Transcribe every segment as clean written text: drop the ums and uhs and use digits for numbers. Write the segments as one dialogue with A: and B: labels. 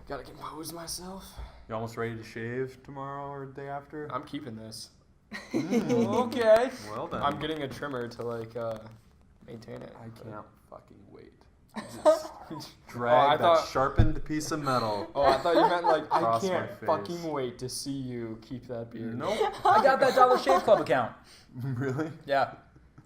A: Gotta compose myself.
B: You almost ready to shave tomorrow or the day after?
A: I'm keeping this.
C: Okay.
B: Well then.
A: I'm getting a trimmer to maintain it.
B: I can't fucking wait.
A: Just
B: Drag that sharpened piece of metal.
A: Oh, I thought you meant like I
B: Across my
A: can't
B: face.
A: fucking wait to see you keep that beard.
B: Nope.
C: I got that Dollar Shave Club account.
B: Really?
C: Yeah.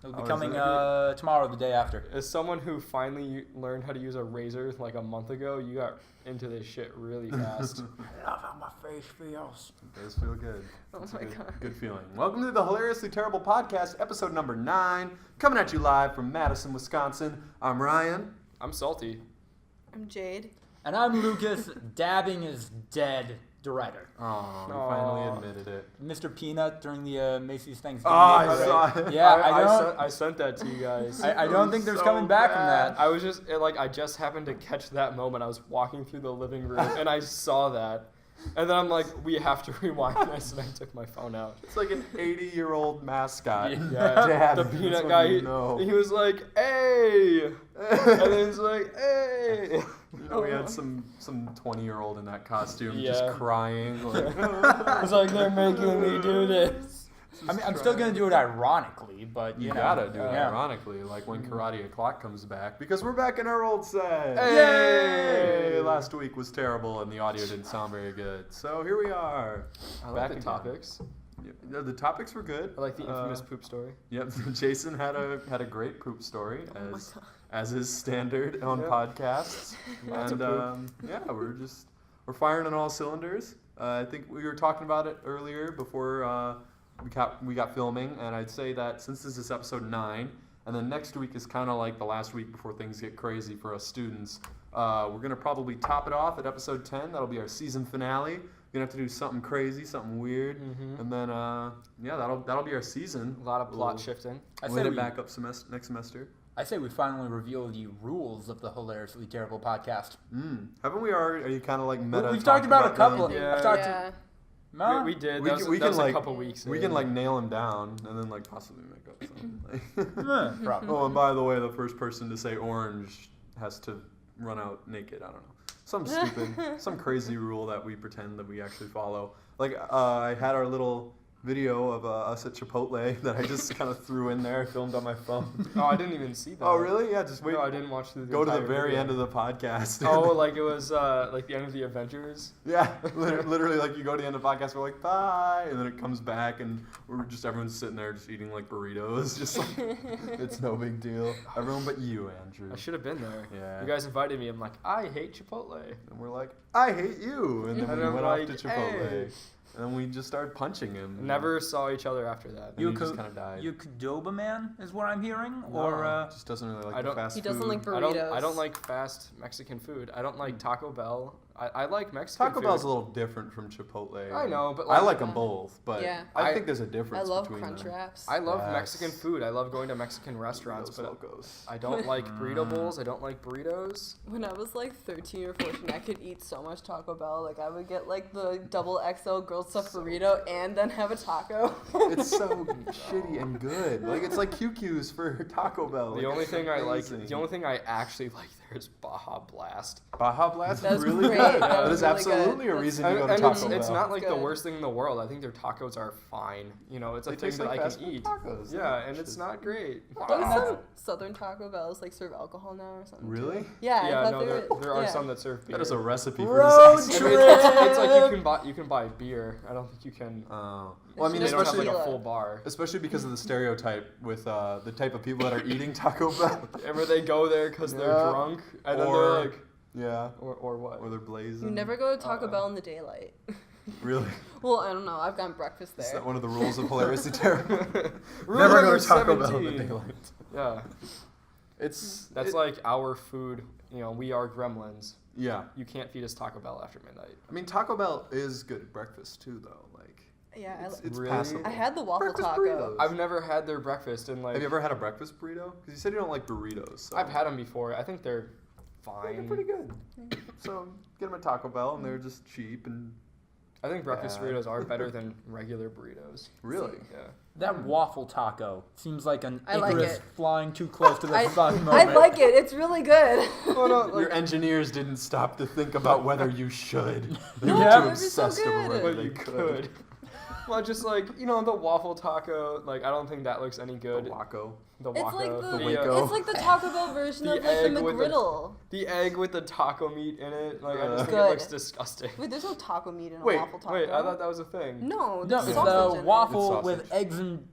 C: It'll be
B: Oh, is
C: coming
B: it?
C: tomorrow or the day after.
A: As someone who finally learned how to use a razor like a month ago, you got into this shit really fast.
C: I love how my face feels.
B: It does feel good.
D: Oh
B: It's
D: my
B: a good,
D: God.
B: good feeling. Welcome to the Hilariously Terrible Podcast, episode number 9. Coming at you live from Madison, Wisconsin. I'm Ryan.
A: I'm salty.
D: I'm Jade.
C: And I'm Lucas, dabbing is dead director.
B: Oh, we
A: Aw.
B: finally admitted it.
C: Mr. Peanut during the Macy's Thanksgiving.
B: Oh, I
C: parade.
B: saw it.
C: Yeah,
A: I sent that to you guys.
C: I don't think there's
B: So
C: coming back from
B: bad.
C: that.
A: I was just I just happened to catch that moment. I was walking through the living room and I saw that, and then I'm like, we have to rewind this, and I took my phone out.
B: It's like an 80-year-old mascot.
A: Yeah,
B: Dad,
A: the
B: that's
A: peanut
B: when
A: guy.
B: you know.
A: He was like, "Hey," and then he's like, "Hey."
B: You know, we had some 20-year-old in that costume
A: Yeah.
B: just crying. Like,
A: It's like they're making me do this.
C: I mean, I'm still going to do it ironically, but
B: You
C: know.
B: gotta do it
C: Yeah.
B: ironically, like when Karate O'Clock comes back, because we're back in our old set.
A: Hey!
B: Last week was terrible and the audio didn't sound very good, so here we are.
A: I like
B: Back
A: the
B: again.
A: topics.
B: Yeah, the topics were good.
A: I like the infamous poop story.
B: Yep, Jason had a great poop story
D: Oh my
B: as
D: God.
B: as is standard on
A: Yep.
B: podcasts,
A: Lots
B: and
A: of poop.
B: yeah, we're firing on all cylinders. I think we were talking about it earlier before we got filming, and I'd say that since this is episode 9, and then next week is kind of like the last week before things get crazy for us students, we're gonna probably top it off at episode 10. That'll be our season finale. We're gonna have to do something crazy, something weird, and then yeah, that'll be our season.
A: A lot of plot
B: We'll-
A: shifting.
B: We'll hit it back up next semester.
C: I say we finally reveal the rules of the Hilariously Terrible Podcast.
B: Haven't we already? Are you kind of like meta?
C: We've talked about a
B: them?
C: couple.
A: Yeah.
C: I've talked
D: Yeah.
C: to...
A: We did.
B: We
A: That
B: can-
A: was,
B: we
A: that
B: can,
A: was
B: like-
A: a couple weeks.
B: We
A: in.
B: can like nail them down and then like possibly make up something.
C: Probably.
B: Oh, and by the way, the first person to say orange has to run out naked. I don't know. Some stupid, some crazy rule that we pretend that we actually follow. Like I had our little video of us at Chipotle that I just kind of threw in there, filmed on my phone.
A: Oh, I didn't even see that.
B: Oh, really? Yeah, just wait.
A: No, I didn't watch the
B: Go to the
A: entire
B: very
A: video.
B: end of the podcast.
A: Oh, like it was like the end of the Avengers.
B: Yeah, literally, like you go to the end of the podcast, we're like, bye, and then it comes back, and everyone's sitting there just eating like burritos, just like, it's no big deal. Everyone but you, Andrew.
A: I should have been there.
B: Yeah.
A: You guys invited me. I'm like, I hate Chipotle.
B: And we're like, I hate you, and then
A: And
B: we
A: I'm
B: went
A: like,
B: off to Chipotle,
A: hey.
B: and then we just started punching him.
A: Never saw each other after that.
B: And he just kind of died.
C: You Qdoba man is what I'm hearing?
B: No,
C: Or
B: just doesn't really like
A: I
B: the
A: don't-
B: fast
D: He doesn't
B: food.
D: like
A: I
D: burritos.
A: don't like fast Mexican food. I don't like Taco Bell. I like Mexican
B: Taco
A: food.
B: Bell's a little different from Chipotle.
A: I know, but
B: I
A: like-
B: like them both, but
D: Yeah.
B: I think there's a difference
D: I love
B: between
D: crunch
B: them.
D: wraps.
A: I love
B: Yes.
A: Mexican food. I love going to Mexican restaurants,
B: Burritos
A: but
B: Locos.
A: I don't like burrito bowls. I don't like burritos.
D: When I was like 13 or 14, I could eat so much Taco Bell. Like I would get like the double XL grilled stuffed burrito and then have a taco.
B: It's so shitty and good. Like it's like QQ's for Taco Bell.
A: The
B: Like,
A: only
B: it's
A: thing I like,
B: amazing.
A: the only thing I actually like there is Baja Blast.
B: Baja Blast
D: That's
B: is really
D: great.
B: good.
D: That
B: That
D: was
B: is
D: really
B: absolutely
D: good.
B: a reason to
A: And,
B: go to
A: and
B: Taco
A: it's,
B: Bell.
A: it's not like the
D: Good.
A: worst thing in the world. I think their tacos are fine. You know, it's a
B: They
A: thing
B: taste
A: that
B: like
A: I
B: fast
A: can
B: food
A: eat.
B: tacos. They're
A: Yeah, and it's
B: delicious.
A: not great.
D: Don't some Southern Taco Bells like serve alcohol now or something?
B: Really?
D: Yeah,
A: Yeah,
D: I thought
A: no,
D: they
A: there,
D: were,
A: there are
D: yeah.
A: some that serve beer.
B: That is a recipe
C: Road
B: for disaster.
A: I mean, it's like you can buy beer. I don't think you can.
B: Oh. Well, I mean,
A: They don't have
B: especially
A: like a
D: tequila.
A: full bar.
B: especially because of the stereotype with the type of people that are eating Taco Bell.
A: Ever they go there because they're
B: Yeah.
A: drunk, and then
B: Or-
A: they're like,
B: Yeah.
A: or what?
B: Or they're blazing.
D: You never go to Taco Bell in the daylight.
B: Really?
D: Well, I don't know. I've gotten breakfast
B: Is
D: there.
B: that one of the rules of hilariously terrible?
A: Rule
B: Never go
A: number
B: to Taco Bell in the
A: 17.
B: daylight.
A: Yeah, that's like our food. You know, we are gremlins.
B: Yeah.
A: You can't feed us Taco Bell after midnight.
B: I mean, Taco Bell is good at breakfast too, though. Like,
D: Yeah,
B: it's
A: Really?
B: passable.
D: I had the waffle
B: Breakfast
D: taco.
B: burritos.
A: I've never had their breakfast, and like
B: Have you ever had a breakfast burrito? Because you said you don't like burritos. So.
A: I've had them before. I think they're fine.
B: They're pretty good. So get them at Taco Bell, and they're just cheap and
A: I think breakfast
B: Yeah.
A: burritos are better than regular burritos.
B: really.
A: Yeah.
C: That waffle taco seems like an
D: I like
C: Icarus
D: it.
C: flying too close to the sun moment.
D: I like it. It's really good.
A: Oh, no, like,
B: Your engineers didn't stop to think about whether you should. They
D: No,
B: were
C: Yeah.
B: too
D: it'd be so
B: obsessed over
D: good.
B: whether
A: but
B: they
A: you
B: could.
A: could. Well, just like, you know, the waffle taco, like, I don't think that looks any good.
B: The Waco.
A: The
D: It's
A: Waco.
D: like the
B: Waco.
D: it's like the Taco Bell version
A: The
D: of like the
A: egg with the-
D: McGriddle.
A: The egg with the taco meat in it, like, I just think it
D: Good.
A: looks disgusting.
D: Wait, there's no taco meat in a
B: Wait,
D: waffle taco.
A: Wait, I thought that was a thing.
D: No,
C: No,
D: there's
C: it's
D: sausage
C: the
D: in
C: waffle
B: It's
C: with
B: sausage.
C: eggs and.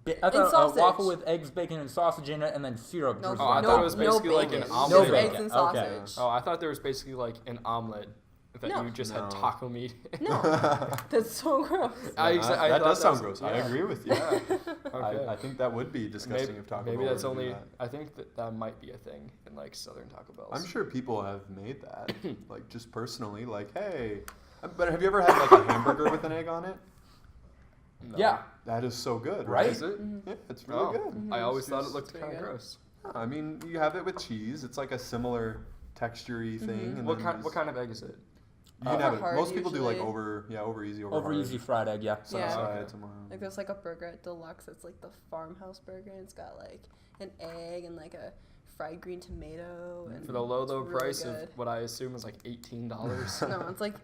C: I
D: And
C: thought a
D: sausage.
C: waffle with eggs, bacon, and sausage in it, and then syrup.
D: No,
C: drizzled
A: Oh, I
C: on
A: thought
C: top.
A: it was basically like an
D: bacon.
A: omelet.
C: No
D: Just eggs
C: bacon.
D: and
C: Okay.
D: sausage.
A: Oh, I thought there was basically like an omelet that
D: No.
A: you just had
B: No.
A: taco meat.
D: No, that's so gross.
A: I
B: that
A: thought
B: does sound
A: was-
B: gross.
A: yeah.
B: I agree with you.
A: Yeah. Okay.
B: I think that would be disgusting
A: maybe
B: if Taco
A: maybe
B: Bell
A: that's
B: were to do
A: only.
B: that.
A: I think that might be a thing in like Southern Taco Bells.
B: I'm sure people have made that, like just personally, like, hey. But have you ever had like a hamburger with an egg on it?
A: No.
C: Yeah.
B: That is so good,
C: Right?
B: right?
A: Is it?
B: Yeah, it's really
A: Oh,
B: good.
A: I always
B: It's
A: thought it
B: just-
A: looked
D: pretty
A: kind of
D: good.
A: gross.
B: I mean, you have it with cheese. It's like a similar texture-y thing. And
A: What
B: then
A: kind?
B: just-
A: What kind of egg is it?
B: You can have it.
D: Hard
B: Most people do like
D: usually.
B: over easy, over
C: Over
B: hard.
C: easy fried egg, yeah.
B: Some
D: Yeah.
B: side,
A: Okay.
B: some
D: Like there's like a burger at Deluxe. It's like the farmhouse burger, and it's got like an egg and like a fried green tomato. And
A: For the low
D: it's really
A: price
D: good.
A: of what I assume is like $18.
D: No, it's like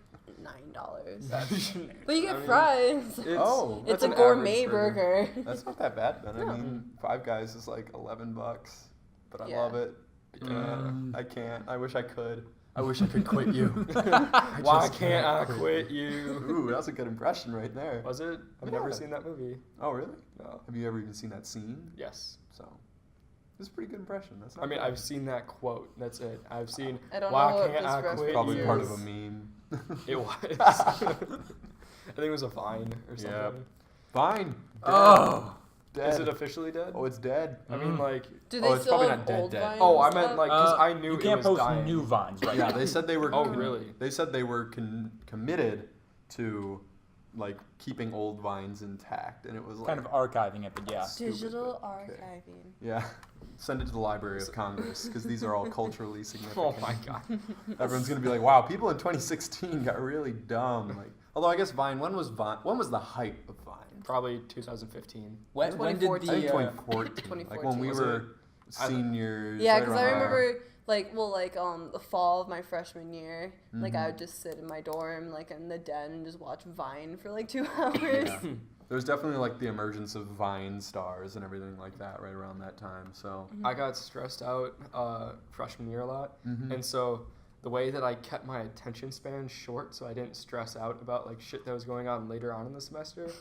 D: $9.
A: That's-
D: But you get
A: I mean,
D: fries.
A: It's,
B: Oh.
D: It's
A: that's
D: a
A: an
D: gourmet
A: average burger.
D: burger.
B: That's not that bad then.
D: No.
B: I mean, Five Guys is like $11, but I
D: Yeah.
B: love it.
C: Mm.
B: I can't. I wish I could. I wish I could quit you.
A: Why can't I quit you?
B: Ooh, that was a good impression right there.
A: Was it? I've
B: Yeah.
A: never seen that movie.
B: Oh, really?
A: No.
B: Have you ever even seen that scene?
A: Yes.
B: So, it's a pretty good impression. That's not
A: I mean,
B: bad.
A: I've seen that quote. That's it. I've seen.
D: I don't
A: Why
D: know what
A: can't
D: this
A: I
D: reference
A: quit
B: probably
A: you?
B: part of a meme.
A: It was. I think it was a Vine or something.
B: Yep. Fine. Dead.
C: Oh!
B: Dead.
A: Is it officially dead?
B: Oh, it's dead.
A: I mean, like.
D: Do
B: Oh,
D: they
B: it's
D: still
B: probably
D: have
B: not dead
D: old
B: dead.
D: vines?
A: Oh, I
D: and
A: meant
D: stuff?
A: like because I knew
C: you
A: it
C: can't
A: was
C: post
A: dying.
C: new vines right
B: Yeah,
C: now.
B: they said they were.
A: Oh, really?
B: They said they were committed to, like, keeping old vines intact, and it was like
C: Kind of archiving it, but yeah.
B: stupid,
D: Digital
B: but okay.
D: archiving.
B: Yeah, send it to the Library of Congress because these are all culturally significant.
A: Oh my god.
B: Everyone's gonna be like, "Wow, people in 2016 got really dumb." Like, although I guess Vine. When was the height of Vine?
A: Probably 2015.
C: When did
D: 2014.
B: I think
C: the
B: 2014. Like when we
D: 2014.
A: Was
B: were
A: I-
B: seniors.
D: Yeah,
B: right
D: because I
B: around there.
D: remember the fall of my freshman year, like
B: Mm-hmm.
D: I would just sit in my dorm, like in the den, and just watch Vine for like 2 hours.
B: Yeah. There was definitely like the emergence of Vine stars and everything like that right around that time. So
A: I got stressed out freshman year a lot,
B: Mhm.
A: and so the way that I kept my attention span short, so I didn't stress out about like shit that was going on later on in the semester,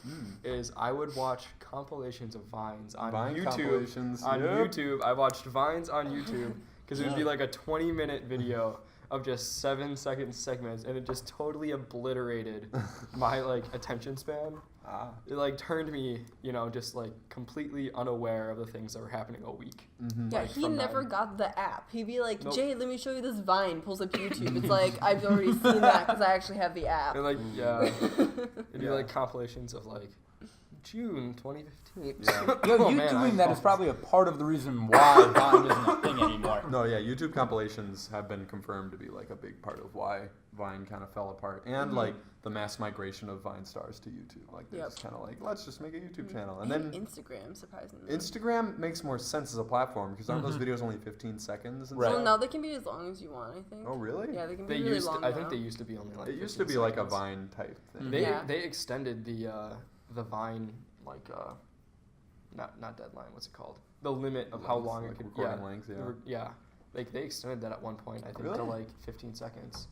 A: is I would watch compilations of vines on
B: Vine
A: YouTube.
B: compilations.
A: On
B: Yep.
A: YouTube, I watched vines on YouTube because it would be like a 20-minute video of just 7-second segments, and it just totally obliterated my like attention span.
B: Ah.
A: It like turned me, just like completely unaware of the things that were happening a week.
B: Mhm.
D: Yeah,
A: Like,
D: he
A: from
D: never
A: Vine.
D: got the app. He'd be like,
A: Nope.
D: Jade, let me show you this Vine. Pulls up YouTube. It's like, I've already seen that because I actually have the app.
A: And like, yeah, it'd be
B: Yeah.
A: like compilations of like June 2015.
B: Yeah.
C: Yo,
A: Oh,
C: you
A: man,
C: doing
A: I-
C: that is probably a part of the reason why Vine isn't a thing anymore.
B: No, yeah, YouTube compilations have been confirmed to be like a big part of why Vine kind of fell apart, and like the mass migration of Vine stars to YouTube. Like they're
D: Yep.
B: just kind of like, let's just make a YouTube channel, and
D: And
B: then
D: Instagram, surprisingly.
B: Instagram makes more sense as a platform because aren't those videos only 15 seconds? And
C: Right.
B: stuff?
D: Well, now they can be as long as you want, I think.
B: Oh, really?
D: Yeah, they can be
A: They
D: really
A: used.
D: long
A: I think
D: now.
A: they used to be only like.
B: It used to
A: 15
B: be like a
A: seconds.
B: Vine type thing.
A: They
D: Yeah.
A: they extended the Vine like not deadline. What's it called? The limit of how
B: Length,
A: long
B: like
A: it could.
B: recording
A: Yeah.
B: length, yeah.
A: Yeah. Like they extended that at one point. I think to
B: Really?
A: like 15 seconds.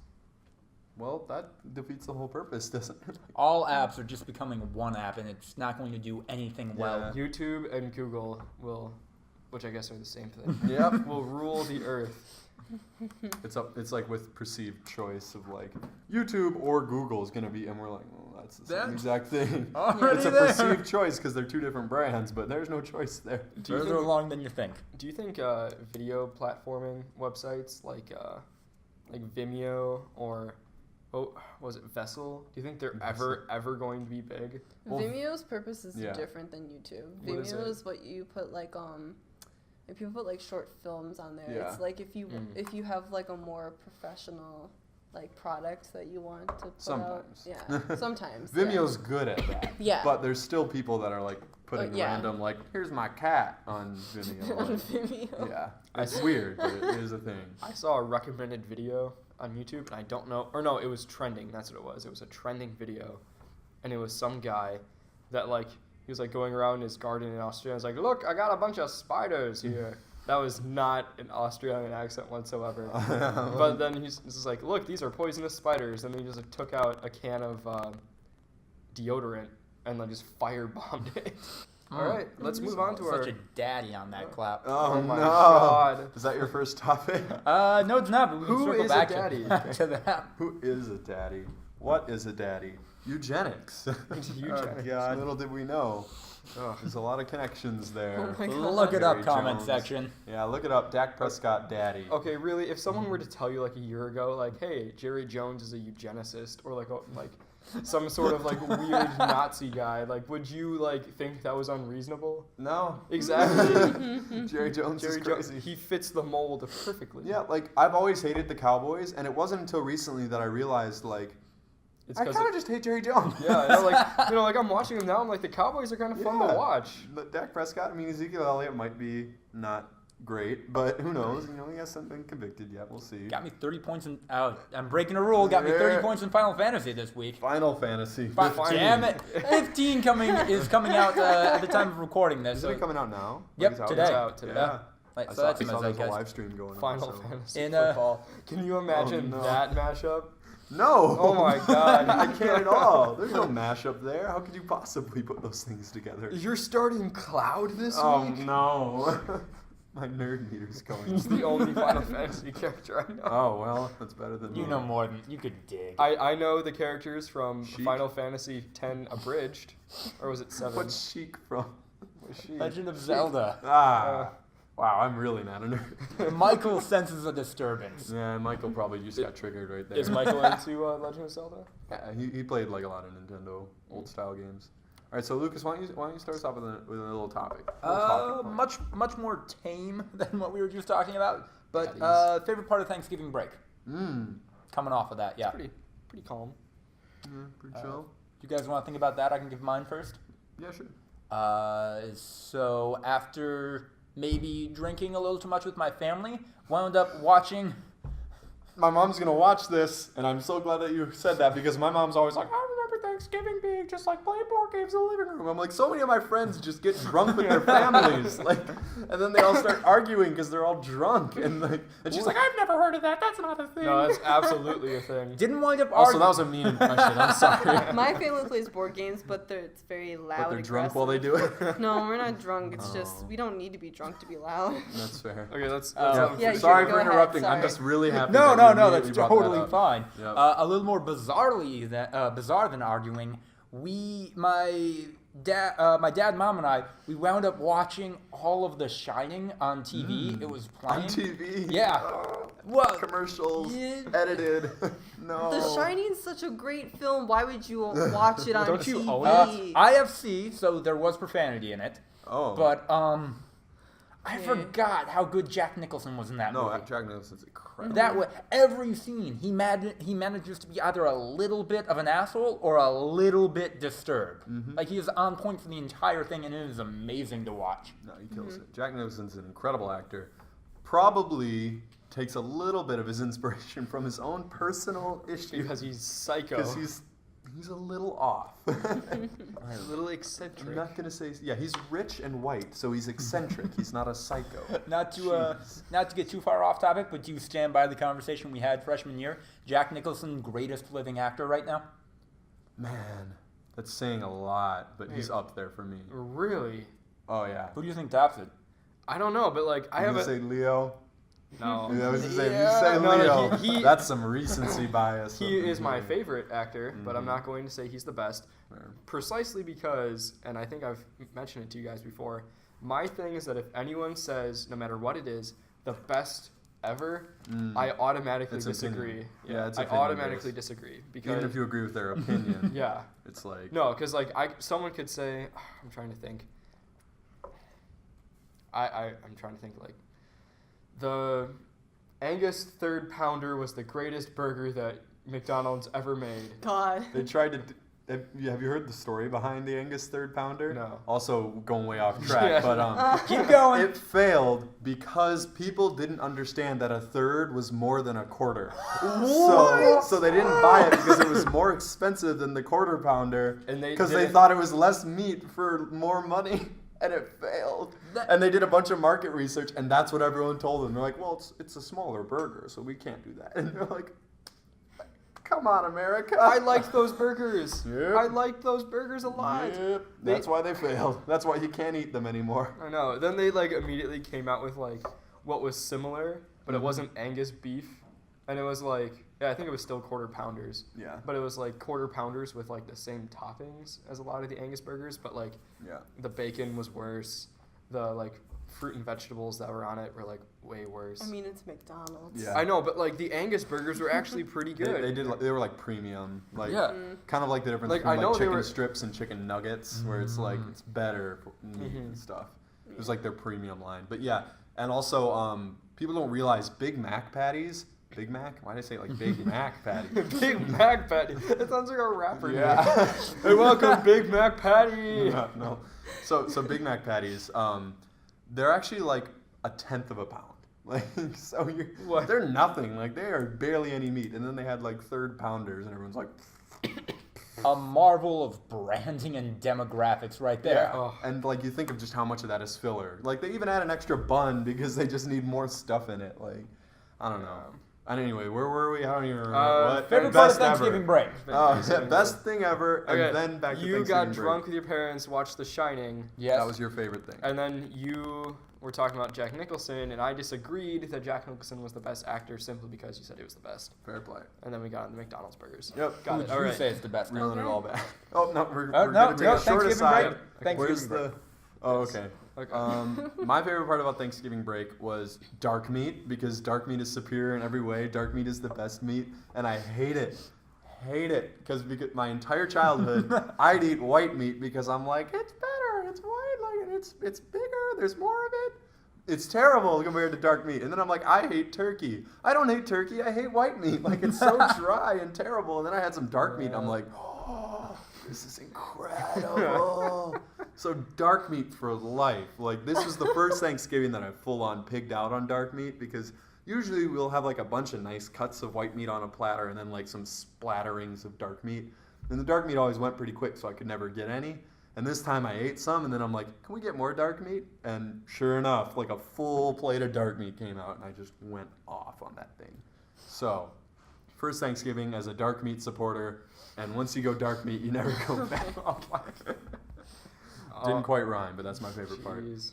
B: Well, that defeats the whole purpose, doesn't it?
C: All apps are just becoming one app, and it's not going to do anything well.
B: Yeah.
A: YouTube and Google will, which I guess are the same thing.
B: Yep.
A: will rule the earth.
B: It's like with perceived choice of like YouTube or Google is gonna be, and we're like, well, that's the same
C: That's
B: exact thing.
C: already
B: It's a
C: there.
B: perceived choice because they're two different brands, but there's no choice there.
A: Do you
C: Further
A: think,
C: along than you think.
A: do you think video platforming websites like Vimeo or what was it, Vessel? Do you think they're ever going to be big?
B: Well,
D: Vimeo's purpose is
B: yeah.
D: different than YouTube.
A: What is
D: Vimeo
A: it?
D: is what you put like if people put like short films on there.
B: Yeah.
D: It's like if you have like a more professional like product that you want to put
B: Sometimes.
D: out. Yeah, sometimes.
B: Vimeo's good at that.
D: Yeah.
B: But there's still people that are like putting
D: yeah.
B: random like, here's my cat on Vimeo.
D: On Vimeo.
B: Yeah, it's weird, but it is a thing.
A: I saw a recommended video on YouTube, and I don't know, or no, it was trending. That's what it was. It was a trending video, and it was some guy that like he was like going around his garden in Austria. And was like, look, I got a bunch of spiders here. That was not an Australian accent whatsoever. But then he's just like, look, these are poisonous spiders. And then he just like, took out a can of deodorant and like just firebombed it. All right, let's move on to our.
C: Such a daddy on that clap.
B: Oh
A: my
B: no!
A: God.
B: Is that your first topic?
C: No, it's not. But we can
A: Who
C: circle
A: is a
C: back
A: daddy?
C: to that.
B: Who is a daddy? What is a daddy? Eugenics.
A: Eugenics.
B: God. Little did we know.
A: Ugh.
B: There's a lot of connections there.
D: Oh my God.
C: Look it up,
B: Jerry
C: comment
B: Jones.
C: section.
B: Yeah, look it up. Dak Prescott, daddy.
A: Okay, really, if someone were to tell you like a year ago, like, hey, Jerry Jones is a eugenicist, or like some sort of like weird Nazi guy, like, would you like think that was unreasonable?
B: No.
A: Exactly.
B: Jerry Jones is
A: Jerry
B: crazy.
A: Jones, he fits the mold perfectly.
B: Yeah, like I've always hated the Cowboys, and it wasn't until recently that I realized like
A: It's
B: I
A: 'cause
B: kind of just hate Jerry Jones.
A: Yeah, like I'm watching him now. I'm like, the Cowboys are kind of fun to watch.
B: But Dak Prescott, I mean, Ezekiel Elliott might be not great, but who knows? You know, he hasn't been convicted yet. We'll see.
C: Got me 30 points in. I'm breaking a rule. Got me 30 points in Final Fantasy this week.
B: Final Fantasy.
C: Damn it! 15 is coming out at the time of recording this.
B: Isn't it coming out now?
C: Yep,
B: Like, it's
C: today.
A: It's out today.
B: Yeah.
C: Like,
B: I
C: so
B: saw,
C: that's
B: I
C: in my
B: saw there's a
C: zeitgeist.
B: live stream going
A: Final
B: on. So.
A: Fantasy
C: In,
A: football. Can you imagine
B: no.
A: that mashup?
B: No.
A: Oh my God.
B: I can't at all. There's no mashup there. How could you possibly put those things together?
A: You're starting Cloud this
B: Oh
A: week?
B: no. My nerd meter's going.
A: He's the only Final Fantasy character I know.
B: Oh well, that's better than
C: You
B: mine.
C: know more than you could dig.
A: I know the characters from
B: Sheik.
A: Final Fantasy X Abridged, or was it 7?
B: What's Sheik from?
A: Was she?
C: Legend of Zelda.
B: Wow, I'm really not a nerd.
C: Michael senses a disturbance.
B: Yeah, Michael probably just got triggered right there.
A: Is Michael into Legend of Zelda?
B: Yeah, he played like a lot of Nintendo old style games. All right, so Lucas, why don't you start us off with a little topic?
C: Much more tame than what we were just talking about. But favorite part of Thanksgiving break. Coming off of that, yeah.
A: Pretty calm.
B: Pretty chill.
C: You guys want to think about that? I can give mine first.
B: Yeah, sure.
C: So after maybe drinking a little too much with my family, wound up watching.
B: My mom's gonna watch this, and I'm so glad that you said that because my mom's always like, I remember Thanksgiving being just like playing board games in the living room. I'm like, so many of my friends just get drunk with their families, like, and then they all start arguing because they're all drunk, and she's like, I've never heard of that. That's not a thing.
A: No, that's absolutely a thing.
C: Didn't wind up
B: Also,
C: arguing.
B: that was a mean impression. I'm sorry.
D: My family plays board games, but it's very loud.
B: But they're drunk while they do it.
D: No, we're not drunk. It's just
B: Oh.
D: we don't need to be drunk to be loud.
B: That's fair.
A: Okay, let's
D: Yeah, you
B: sorry
D: should
B: for
D: go ahead,
B: interrupting. I'm
D: sorry.
B: just really happy.
C: No,
B: that you
C: that's
B: immediately brought that
C: totally
B: up.
C: fine.
B: Yep.
C: A little more bizarre than arguing. My dad, mom, and I, we wound up watching all of The Shining on TV. It was playing
B: On TV.
C: Yeah. Well,
B: Commercials.
D: Yeah.
B: Edited. No.
D: The Shining's such a great film. Why would you watch it on
A: Don't you
D: TV?
A: own
C: IFC, so there was profanity in it.
B: Oh.
C: But I
D: Yeah.
C: forgot how good Jack Nicholson was in that
B: No,
C: movie.
B: Jack Nicholson's incredible.
C: That way, every scene he manages to be either a little bit of an asshole or a little bit disturbed. Like he is on point for the entire thing, and it is amazing to watch.
B: No, he kills it. Jack Nicholson's an incredible actor. Probably takes a little bit of his inspiration from his own personal issues.
A: Because he's psycho.
B: Because he's a little off.
A: a little
B: I'm
A: eccentric.
B: not gonna say. Yeah, he's rich and white, so he's eccentric. He's not a psycho.
C: Not to
B: Jeez.
C: get too far off topic, but do you stand by the conversation we had freshman year? Jack Nicholson, greatest living actor right now.
B: Man, that's saying a lot, but he's up there for me.
A: Really?
B: Oh yeah.
C: Who do you think tops it?
A: I don't know, but like I
B: You
A: have
B: gonna
A: a
B: say Leo?
A: no.
B: Yeah, I was gonna say, if
C: Yeah.
B: you say
A: No,
B: Leo,
A: he-
B: that's some recency bias.
A: He is my favorite actor, but I'm not going to say he's the best.
B: Fair.
A: Precisely because, and I think I've mentioned it to you guys before, my thing is that if anyone says, no matter what it is, the best ever, I automatically
B: It's
A: disagree.
B: opinion. Yeah, it's
A: I
B: opinion
A: automatically
B: based.
A: disagree because
B: Even if you agree with their opinion,
A: yeah,
B: it's like
A: no, because like someone could say, I'm trying to think. I'm trying to think like the Angus 3rd Pounder was the greatest burger that McDonald's ever made.
D: God.
B: they tried to. have you heard the story behind the Angus third pounder?
A: No.
B: Also going way off track,
A: Yeah.
B: but
C: Keep going.
B: it failed because people didn't understand that a third was more than a quarter. So they didn't buy it because it was more expensive than the quarter pounder,
A: And they
B: because they
A: didn't-
B: thought it was less meat for more money, and it failed. And they did a bunch of market research, and that's what everyone told them. They're like, well, it's a smaller burger, so we can't do that. And they're like, come on, America.
A: I liked those burgers.
B: Yep.
A: I liked those burgers a lot.
B: Yep. That's why they failed. That's why you can't eat them anymore.
A: I know. Then they like immediately came out with like what was similar, but it wasn't Angus beef, and it was like I think it was still quarter pounders,
B: Yeah.
A: but it was like quarter pounders with like the same toppings as a lot of the Angus burgers, but like
B: Yeah.
A: the bacon was worse. The like fruit and vegetables that were on it were like way worse.
D: I mean, it's McDonald's.
B: Yeah.
A: I know, but like the Angus burgers were actually pretty good.
B: They were like premium, like
C: Yeah.
B: kind of like the difference
A: Like,
B: between
A: I know
B: like
A: they
B: chicken
A: were-
B: strips and chicken nuggets, where it's like it's better for meat and stuff. It was like their premium line, but yeah, and also people don't realize Big Mac patties. Big Mac? Why did I say it like Big Mac patty?
A: Big Mac patty. That sounds like a rapper.
B: Yeah.
A: name. Hey, welcome, Big Mac patty.
B: No. So Big Mac patties, they're actually like a tenth of a pound. Like so
A: What?
B: they're nothing. Like they are barely any meat. And then they had like third pounders, and everyone's like,
C: A marvel of branding and demographics right there.
A: Oh.
B: And like you think of just how much of that is filler. Like they even add an extra bun because they just need more stuff in it. Like I don't know. And anyway, where were we? I don't even remember. What?
C: Favorite part of
B: Best
C: Thanksgiving
B: ever.
C: break.
B: Oh, best thing ever, and
A: Okay,
B: then back to
A: you
B: Thanksgiving
A: got
B: break.
A: drunk with your parents, watched The Shining,
C: Yes.
B: That was your favorite thing.
A: and then you were talking about Jack Nicholson, and I disagreed that Jack Nicholson was the best actor simply because you said he was the best.
B: Fair play.
A: And then we got on the McDonald's burgers.
B: Yep.
A: Got
C: Who
A: it.
C: would
A: All
C: you
A: right.
C: say is the best?
B: Reeling it
D: Okay.
B: all back. Oh no, we're
C: No,
B: gonna take
C: no,
B: a short
C: Thanksgiving
B: aside.
C: break.
B: Where's
C: Thanksgiving
B: the? Oh, okay.
A: Okay.
B: My favorite part about Thanksgiving break was dark meat, because dark meat is superior in every way. Dark meat is the best meat, and I hate it. Hate it because my entire childhood I'd eat white meat because I'm like, it's better, it's white, like it's bigger, there's more of it. It's terrible compared to dark meat. And then I'm like, I hate turkey. I don't hate turkey, I hate white meat. Like it's so dry and terrible. And then I had some dark meat and I'm like, oh, this is incredible. So dark meat for life. Like this was the first Thanksgiving that I full on pigged out on dark meat, because usually we'll have like a bunch of nice cuts of white meat on a platter and then like some splatterings of dark meat. And the dark meat always went pretty quick, so I could never get any. And this time I ate some, and then I'm like, can we get more dark meat? And sure enough, like a full plate of dark meat came out, and I just went off on that thing. So, first Thanksgiving as a dark meat supporter, and once you go dark meat, you never go back. Didn't quite rhyme, but that's my favorite part.
A: Jeez.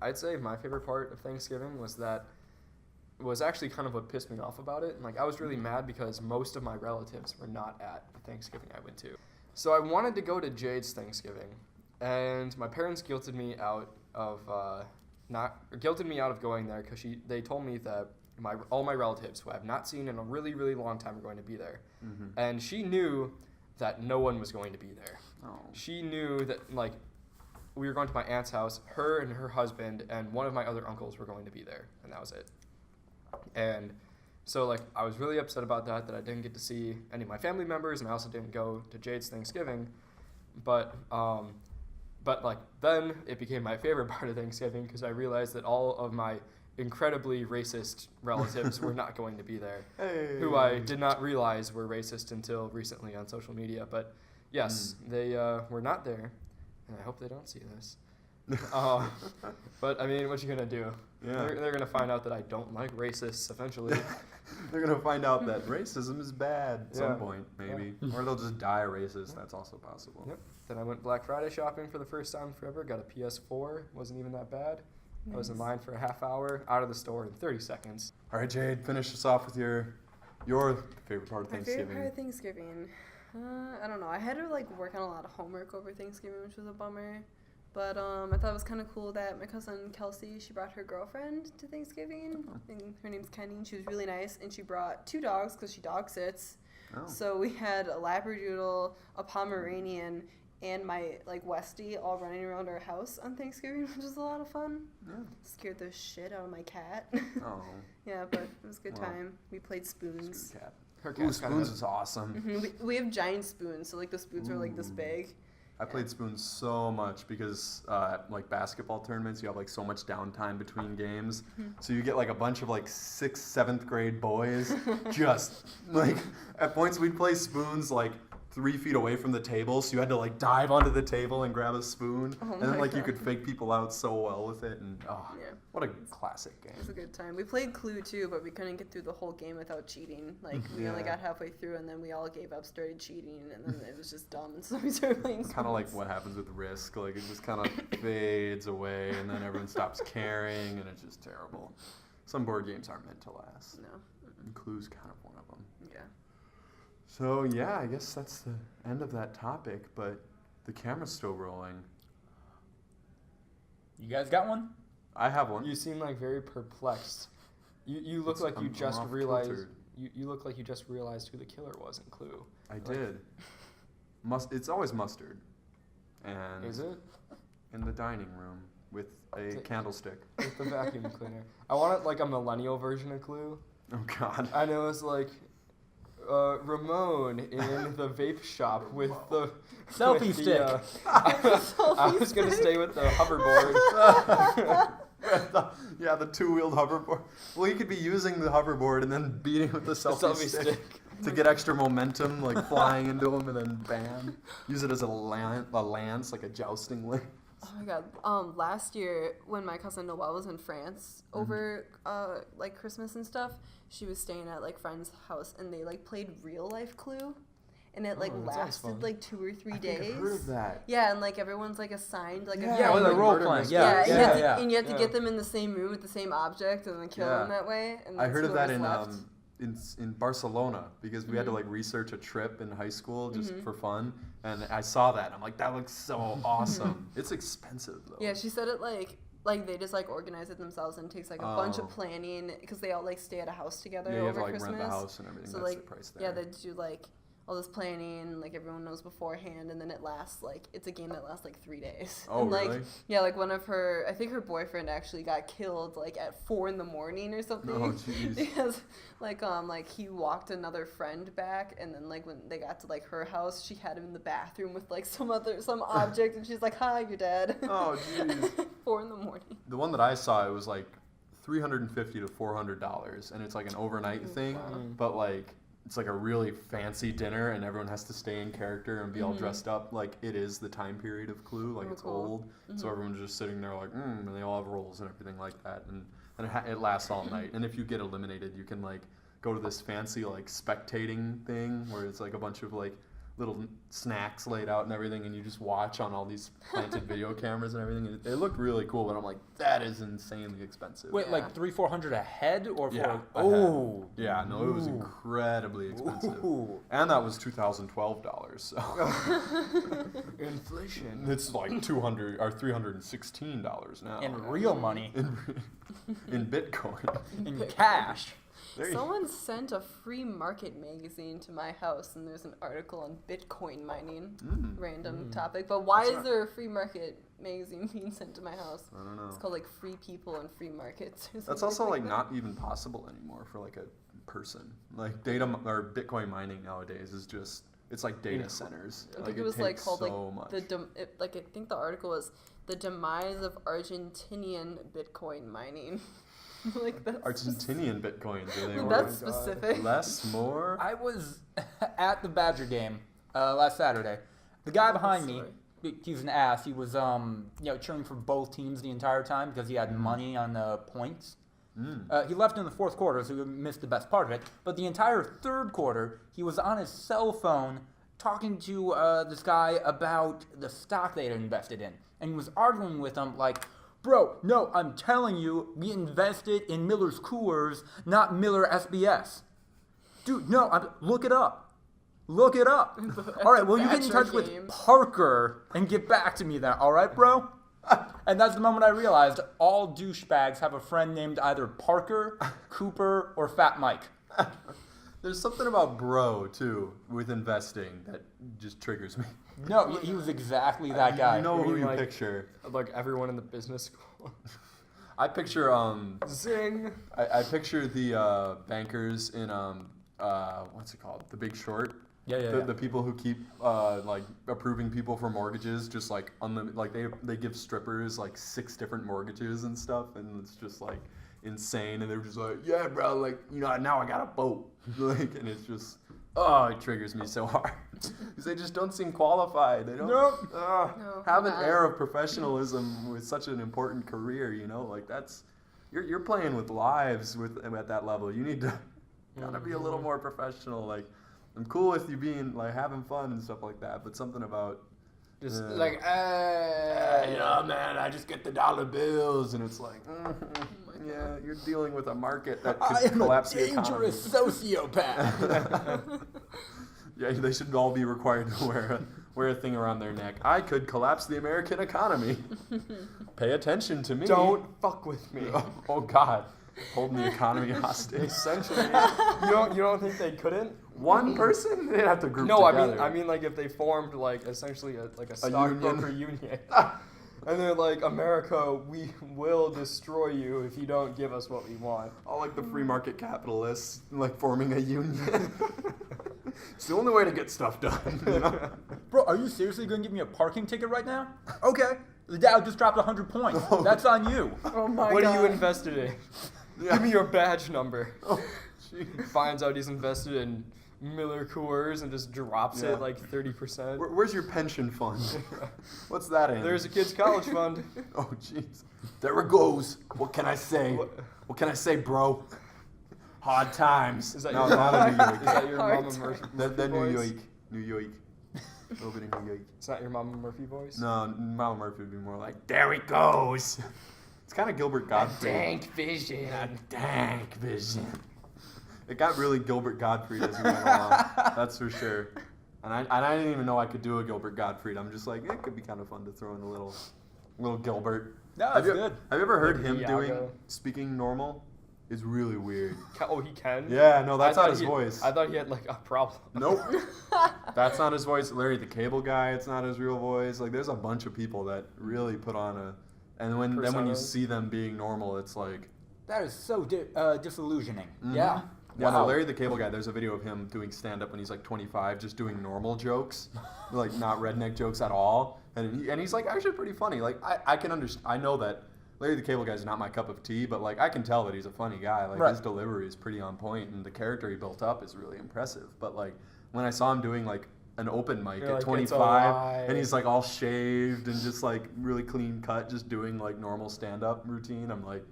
A: I'd say my favorite part of Thanksgiving was actually kind of what pissed me off about it. Like I was really mad because most of my relatives were not at the Thanksgiving I went to. So I wanted to go to Jade's Thanksgiving, and my parents guilted me out of going there because they told me that all my relatives who I have not seen in a really, really long time are going to be there.
B: Mm-hmm.
A: And she knew that no one was going to be there.
B: Oh.
A: She knew that like we were going to my aunt's house, her and her husband and one of my other uncles were going to be there, and that was it. And so like I was really upset about that I didn't get to see any of my family members, and I also didn't go to Jade's Thanksgiving. But like then it became my favorite part of Thanksgiving because I realized that all of my incredibly racist relatives were not going to be there,
B: Hey.
A: who I did not realize were racist until recently on social media. But yes, they were not there, and I hope they don't see this. But I mean, what you gonna do?
B: Yeah.
A: They're gonna find out that I don't like racists eventually.
B: They're gonna find out that racism is bad at some
A: Yeah.
B: point, maybe. Or they'll just die racist. That's also possible.
A: Yep. Then I went Black Friday shopping for the first time forever. Got a PS4. Wasn't even that bad. I was in line for a half hour, out of the store in 30 seconds.
B: All right, Jade, finish us off with your favorite part of
D: My
B: Thanksgiving.
D: favorite part of Thanksgiving. I don't know. I had to like work on a lot of homework over Thanksgiving, which was a bummer. But I thought it was kind of cool that my cousin Kelsey, she brought her girlfriend to Thanksgiving. And her name's Kenny, and she was really nice. And she brought 2 dogs because she dog sits.
B: Oh.
D: So we had a Labradoodle, a Pomeranian, and my like Westie all running around our house on Thanksgiving, which was a lot of fun.
B: Yeah.
D: Scared the shit out of my cat.
B: Oh.
D: Yeah, but it was a good
B: Wow.
D: time. We played spoons.
B: Sweet cat.
A: Her
B: Ooh,
A: cat's kinda
B: spoons
A: had-
B: is awesome.
D: We have giant spoons, so like the spoons are like this
B: Ooh.
D: big.
B: I played spoons so much because at like basketball tournaments, you have like so much downtime between games. So you get like a bunch of like 6th, 7th grade boys just like at points we'd play spoons like 3 feet away from the table. So you had to like dive onto the table and grab a spoon.
D: Oh
B: And then
D: my
B: like you
D: God.
B: could fake people out so well with it. And
D: Yeah.
B: what a classic
D: It was a
B: game.
D: good time. We played Clue too, but we couldn't get through the whole game without cheating. Like we only
B: Yeah.
D: got halfway through, and then we all gave up, started cheating, and then it was just dumb. And so we started playing.
B: Kind of like
D: spoons.
B: what happens with Risk. Like it just kind of fades away and then everyone stops caring and it's just terrible. Some board games aren't meant to last.
D: No.
B: And Clue's kind of one of them.
D: Yeah.
B: So yeah, I guess that's the end of that topic, but the camera's still rolling.
C: You guys got one?
B: I have one.
A: You seem like very perplexed. You look
B: It's-
A: like you
B: I'm
A: just
B: off
A: realized.
B: kilter.
A: You look like you just realized who the killer was in Clue.
B: I did. It's always mustard. And
A: Is it?
B: in the dining room with a
A: Is it-
B: candlestick.
A: With the vacuum cleaner. I want it like a millennial version of Clue.
B: Oh god.
A: I know it's like Ramon in the vape shop with the
C: Selfie
A: with the,
C: stick.
A: I was gonna stay with the hoverboard.
B: Yeah, the 2-wheeled hoverboard. Well, you could be using the hoverboard and then beating with the selfie, stick, to get extra momentum, like flying into them, and then bam. Use it as a lance, like a jousting lance.
D: Oh my god. Last year when my cousin Noelle was in France over like Christmas and stuff, she was staying at like friend's house and they like played real life Clue, and it like
A: Oh, that sounds fun.
D: lasted like 2 or 3
B: I
D: days.
B: think I've heard of that.
D: Yeah, and like everyone's like assigned like
B: Yeah,
C: Yeah, with
B: like
C: a role
B: murder
C: playing.
B: mystery.
C: Yeah,
D: and
C: yeah,
D: you have to,
C: yeah.
D: and you have to
A: Yeah.
D: get them in the same room with the same object and then kill
B: Yeah.
D: them that way. And
B: I
D: that's
B: heard of that
D: whoever's
B: in
D: left.
B: in Barcelona because we had to like research a trip in high school just
D: Mhm.
B: for fun, and I saw that and I'm like, that looks so awesome. It's expensive though.
D: Yeah, she said it like they just like organize it themselves and it takes like a bunch
B: Oh.
D: of planning because they all like stay at a house together
B: Yeah, you have
D: over
B: to like
D: Christmas.
B: rent the house and everything.
D: So
B: That's
D: like
B: the price
D: yeah,
B: there.
D: they do like all this planning, like everyone knows beforehand, and then it lasts like it's a game that lasts like 3 days.
B: Oh,
D: and, like,
B: really?
D: Yeah, like one of her, I think her boyfriend actually got killed like at 4 in the morning or something.
B: Oh, jeez.
D: Because like he walked another friend back, and then like when they got to like her house, she had him in the bathroom with like some object, and she's like, "Hi, you're dead."
B: Oh, jeez.
D: 4 in the morning.
B: The one that I saw, it was like $350 to $400, and it's like an overnight thing,
D: Wow.
B: but like it's like a really fancy dinner, and everyone has to stay in character and be all dressed up like it is the time period of Clue, like
D: Oh,
B: it's
D: cool.
B: old. So everyone's just sitting there like, and they all have roles and everything like that, and it lasts all night. And if you get eliminated, you can like go to this fancy like spectating thing where it's like a bunch of like little snacks laid out and everything, and you just watch on all these planted video cameras and everything. And it looked really cool, but I'm like, that is insanely expensive.
C: Wait,
D: Yeah.
C: like 300-400 a head or for?
B: Yeah, a
C: Oh.
B: Yeah, no, it was
C: Ooh.
B: incredibly expensive.
C: Ooh.
B: And that was $2012, so
A: Inflation.
B: it's like $200 or $316 now.
C: In real money,
B: in Bitcoin.
C: in cash.
B: There you-
D: Someone sent a free market magazine to my house, and there's an article on Bitcoin mining. Random topic, but why is there a free market magazine being sent to my house?
B: I don't know.
D: It's called like Free People and Free Markets. Or
B: That's
D: something
B: also like
D: that.
B: not even possible anymore for like a person. Like data or Bitcoin mining nowadays is just it's like data centers.
D: I think it was like
B: takes
D: called
B: so
D: like
B: much.
D: I think the article was the demise of Argentinian Bitcoin mining. Like that's
B: Argentinian Bitcoins. Are they
D: That's
B: more
A: God.
D: specific.
B: less, more?
C: I was at the Badger game last Saturday. The guy behind me,
D: Sorry.
C: he's an ass. He was cheering for both teams the entire time because he had money on the points. He left in the fourth quarter, so he missed the best part of it. But the entire third quarter, he was on his cell phone talking to this guy about the stock they had invested in. And he was arguing with him like, bro, no, I'm telling you, we invested in Miller's Coors, not Miller SBS. Dude, no, look it up. Look it up. All right, well, you get in
D: Badger
C: touch with
D: game.
C: Parker and get back to me then, all right, bro? And that's the moment I realized all douchebags have a friend named either Parker, Cooper, or Fat Mike.
B: There's something about bro too with investing that just triggers me.
C: No, he was exactly that guy.
B: You know who
A: mean,
B: you
A: like-
B: picture?
A: Like everyone in the business school.
B: I picture
A: Zing.
B: I picture the bankers in what's it called? The Big Short.
C: Yeah.
B: The people who keep like approving people for mortgages, just like unlimited, like they give strippers like 6 different mortgages and stuff, and it's just like insane. And they're just like, yeah, bro, like now I got a boat, like, and it's just it triggers me so hard because they just don't seem qualified. They don't have an air of professionalism with such an important career. Like that's you're playing with lives at that level. You need to gotta be a little more professional. Like, I'm cool with you being like having fun and stuff like that, but something about
A: Just
B: man, I just get the dollar bills, and it's like, yeah, you're dealing with a market that could collapse the economy.
C: I am a dangerous sociopath.
B: Yeah, they should all be required to wear a thing around their neck. I could collapse the American economy. Pay attention to me.
A: don't fuck with me.
B: Oh God, holding the economy hostage.
A: Essentially, you don't think they couldn't?
B: One person? They'd have to group
A: No,
B: together.
A: I mean like if they formed like essentially a stockbroker union. And they're like, America, we will destroy you if you don't give us what we want.
B: All like the free market capitalists, like forming a union. It's the only way to get stuff done.
C: Bro, are you seriously going to give me a parking ticket right now? Okay. The Dow just dropped 100 points. That's on you.
D: Oh my
A: What
D: god.
A: are you invested in?
B: Yeah.
A: Give me your badge number.
B: Oh,
A: He finds out he's invested in Miller Coors and just drops
B: Yeah.
A: it like 30%.
B: Where's your pension fund? What's that in?
A: There's a kid's college fund.
B: Oh, jeez. There it goes. What can I say? What can I say, bro? Hard times.
A: Is that
B: No,
A: your
B: not
A: mama?
B: in New York.
A: Is that your
D: Hard
A: Mama Murphy
B: The New
A: voice?
B: York. New York. A little bit of New York.
A: It's not your Mama Murphy voice?
B: No, Mama Murphy would be more like, there it goes. It's kind of Gilbert Gottfried.
A: Dank vision.
B: That dank vision. It got really Gilbert Gottfried as we went along. That's for sure. And I didn't even know I could do a Gilbert Gottfried. I'm just like, it could be kind of fun to throw in a little Gilbert.
C: No,
B: Have
C: it's
B: you,
C: good.
B: Have you ever heard
A: Like
B: him doing
A: Iago.
B: speaking normal? It's really weird.
A: Oh, he can?
B: Yeah, no, that's
A: I
B: not
A: thought
B: his voice.
A: I thought he had like a problem.
B: Nope. That's not his voice. Larry the Cable Guy, it's not his real voice. Like, there's a bunch of people that really put on a... And then when you
A: Personas.
B: see them being normal, it's like...
C: That is so disillusioning.
B: Mhm.
C: Yeah.
B: Yeah, no,
C: Wow.
B: Larry the Cable Guy, there's a video of him doing stand-up when he's like 25, just doing normal jokes. Like, not redneck jokes at all. And he's like actually pretty funny. Like, I can understand... I know that Larry the Cable Guy is not my cup of tea, but like I can tell that he's a funny guy. Like,
C: Right.
B: his delivery is pretty on point, and the character he built up is really impressive. But like, when I saw him doing like an open mic
A: You're
B: at
A: like, it's
B: 25,
A: alive.
B: and he's like all shaved and just like really clean cut, just doing like normal stand-up routine, I'm like,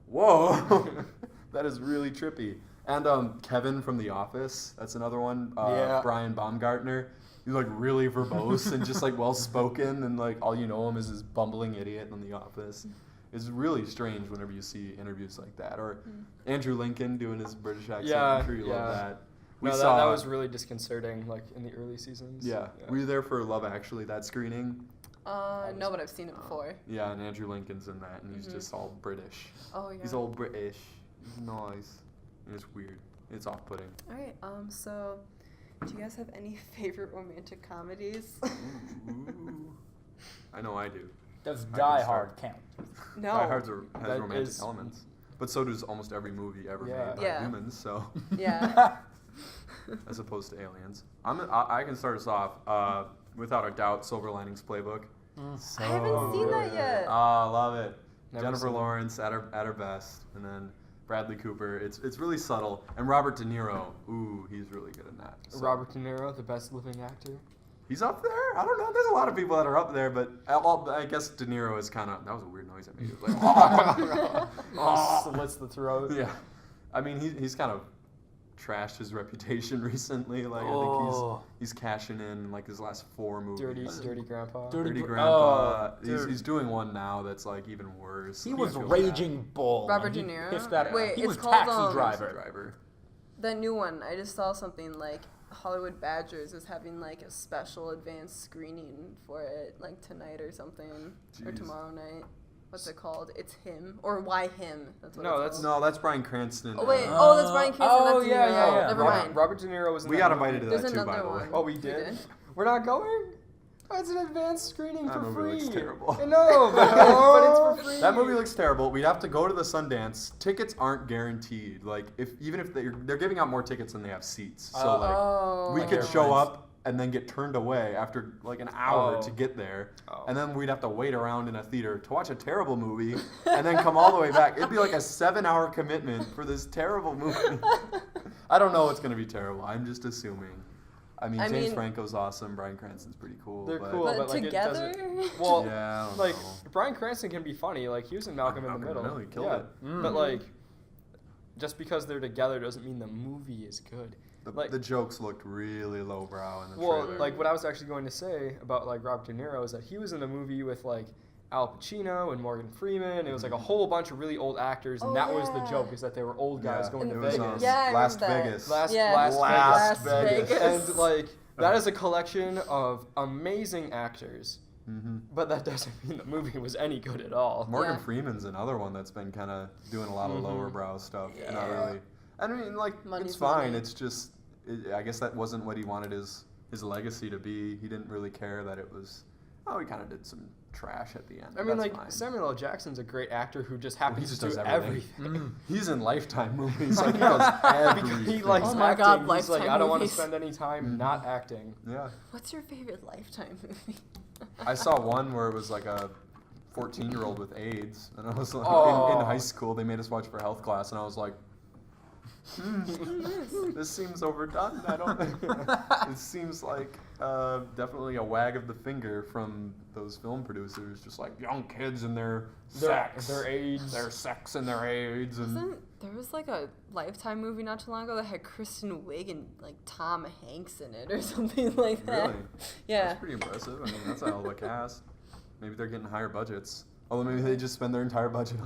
B: whoa, that is really trippy. And Kevin from The Office, that's another one.
C: Yeah.
B: Brian Baumgartner, he's like really verbose and just like well-spoken, and like all you know him is this bumbling idiot in The Office. It's really strange whenever you see interviews like that. Or Andrew Lincoln doing his British accent.
A: Yeah,
B: I'm sure you love
A: yeah.
B: that.
A: No, that was really disconcerting, like in the early seasons.
B: Yeah. Were you there for Love Actually, that screening?
D: No, but I've seen it before.
B: Yeah, and Andrew Lincoln's in that, and he's just all British.
D: Oh yeah.
B: He's all British. He's nice. And it's weird. It's off-putting.
D: All right. So, do you guys have any favorite romantic comedies?
B: Ooh. I know I do.
C: Does
B: can
C: Die
B: start.
C: Hard count?
D: No.
B: Die Hard has
A: That
B: romantic
A: is-
B: elements. But so does almost every movie ever
A: Yeah.
B: made by
D: Yeah.
B: humans, so...
D: Yeah.
B: as opposed to aliens. I can start us off. Without a doubt, Silver Linings Playbook.
D: I haven't seen that yet.
B: Ah, love it.
A: Never
B: Jennifer
A: seen it.
B: Lawrence at her best, and then Bradley Cooper. It's really subtle, and Robert De Niro. Ooh, he's really good in that. So.
A: Robert De Niro, the best living actor.
B: He's up there. I don't know. There's a lot of people that are up there, but I guess De Niro is kind of. That was a weird noise I made. It was like,
A: Slits the throat.
B: yeah. I mean, he's kind of trashed his reputation recently. Like I
A: Oh.
B: think he's cashing in like his last 4 movies.
A: Dirty Grandpa.
B: Dirty
C: Gr-
B: Grandpa.
C: oh,
B: he's
C: dude.
B: doing one now that's like even worse.
C: He
B: I
C: was
B: feel
C: Raging Bull.
D: Robert
C: and
D: De
C: he
D: Niro?
C: pissed that
D: Wait,
C: he
D: it's
C: was
D: called,
C: Taxi
B: bad.
D: um,
C: Driver.
B: Driver.
D: That new one, I just saw something like Hollywood Badgers is having like a special advanced screening for it, like tonight or something, or
B: Jeez.
D: tomorrow night. What's it called? It's Him, or Why Him? That's what
A: No,
D: it's
A: that's
D: called.
B: No, that's Bryan Cranston.
D: Oh wait, oh that's Bryan Cranston.
C: oh,
D: that's De
C: yeah,
D: Niro.
C: yeah, yeah.
D: Never mind.
A: Robert De Niro was in
B: We
A: that
B: got
A: movie.
B: invited to
D: There's
B: that too, by
D: another
B: the way.
D: one.
A: Oh, we
D: We
A: did?
D: did.
A: We're not going? It's an advanced screening
B: That
A: for
B: movie
A: free.
B: looks terrible.
A: I know, but it's for free.
B: That movie looks terrible. We'd have to go to the Sundance. Tickets aren't guaranteed. Like even if they're giving out more tickets than they have seats. So
D: Oh.
B: we could
C: Airlines.
B: show up and then get turned away after like an hour
A: Oh.
B: to get there.
A: Oh.
B: And then we'd have to wait around in a theater to watch a terrible movie and then come all the way back. It'd be like a 7-hour commitment for this terrible movie. I don't know what's going to be terrible. I'm just assuming. I mean, James Franco's awesome. Bryan Cranston's pretty cool.
A: They're
B: but
A: cool,
D: But
A: but like
D: together?
A: it doesn't. Well,
B: Yeah, I don't
A: like
B: know.
A: Bryan Cranston can be funny. Like he was in Malcolm in the Middle.
B: He killed
A: yeah.
B: it.
A: But like, just because they're together doesn't mean the movie is good. Like
B: The jokes looked really lowbrow in the
A: well,
B: trailer.
A: like what I was actually going to say about like Robert De Niro is that he was in a movie with like Al Pacino and Morgan Freeman. It was like a whole bunch of really old actors, and
D: Oh,
A: that was the
D: yeah.
A: joke, is that they were old guys going
B: it
A: to
B: was,
A: Vegas.
D: Yeah, I
B: Last
D: remember that.
B: Vegas.
A: Last
B: Las
A: Vegas.
B: Vegas.
A: And like that is a collection of amazing actors,
B: hmm
A: but that doesn't mean the movie was any good at all.
B: Morgan
D: Yeah.
B: Freeman's another one that's been kind of doing a lot of
A: Mhm.
B: lower brow stuff. Not
D: Yeah.
B: really. I mean, like
D: Money's
B: it's fine.
D: money.
B: It's just, I guess that wasn't what he wanted his legacy to be. He didn't really care that it was. Oh, he kind of did some trash at the end.
A: I mean,
B: That's
A: like
B: fine.
A: Samuel L. Jackson's a great actor who just
B: Well,
A: happens
B: he just
A: to
B: does
A: do
B: everything.
A: everything.
B: He's in Lifetime movies. Like he
A: I know.
B: does
A: Because
B: everything.
A: he likes
D: Oh my
A: acting.
D: God,
A: He's like,
D: Lifetime
A: I don't want to
D: movies.
A: spend any time not acting.
B: Yeah.
D: What's your favorite Lifetime movie?
B: I saw one where it was like a 14-year-old with AIDS, and I was like,
A: Oh.
B: in high school, they made us watch for health class, and I was like, this seems overdone. I don't. It seems like definitely a wag of the finger from those film producers, just like young kids and their sex,
A: Their AIDS.
B: their sex and their AIDS, and
D: There was like a Lifetime movie not too long ago that had Kristen Wiig and like Tom Hanks in it or something like that.
B: really,
D: Yeah.
B: that's pretty impressive. I mean, that's a hell of a cast. Maybe they're getting higher budgets. Although maybe they just spend their entire budget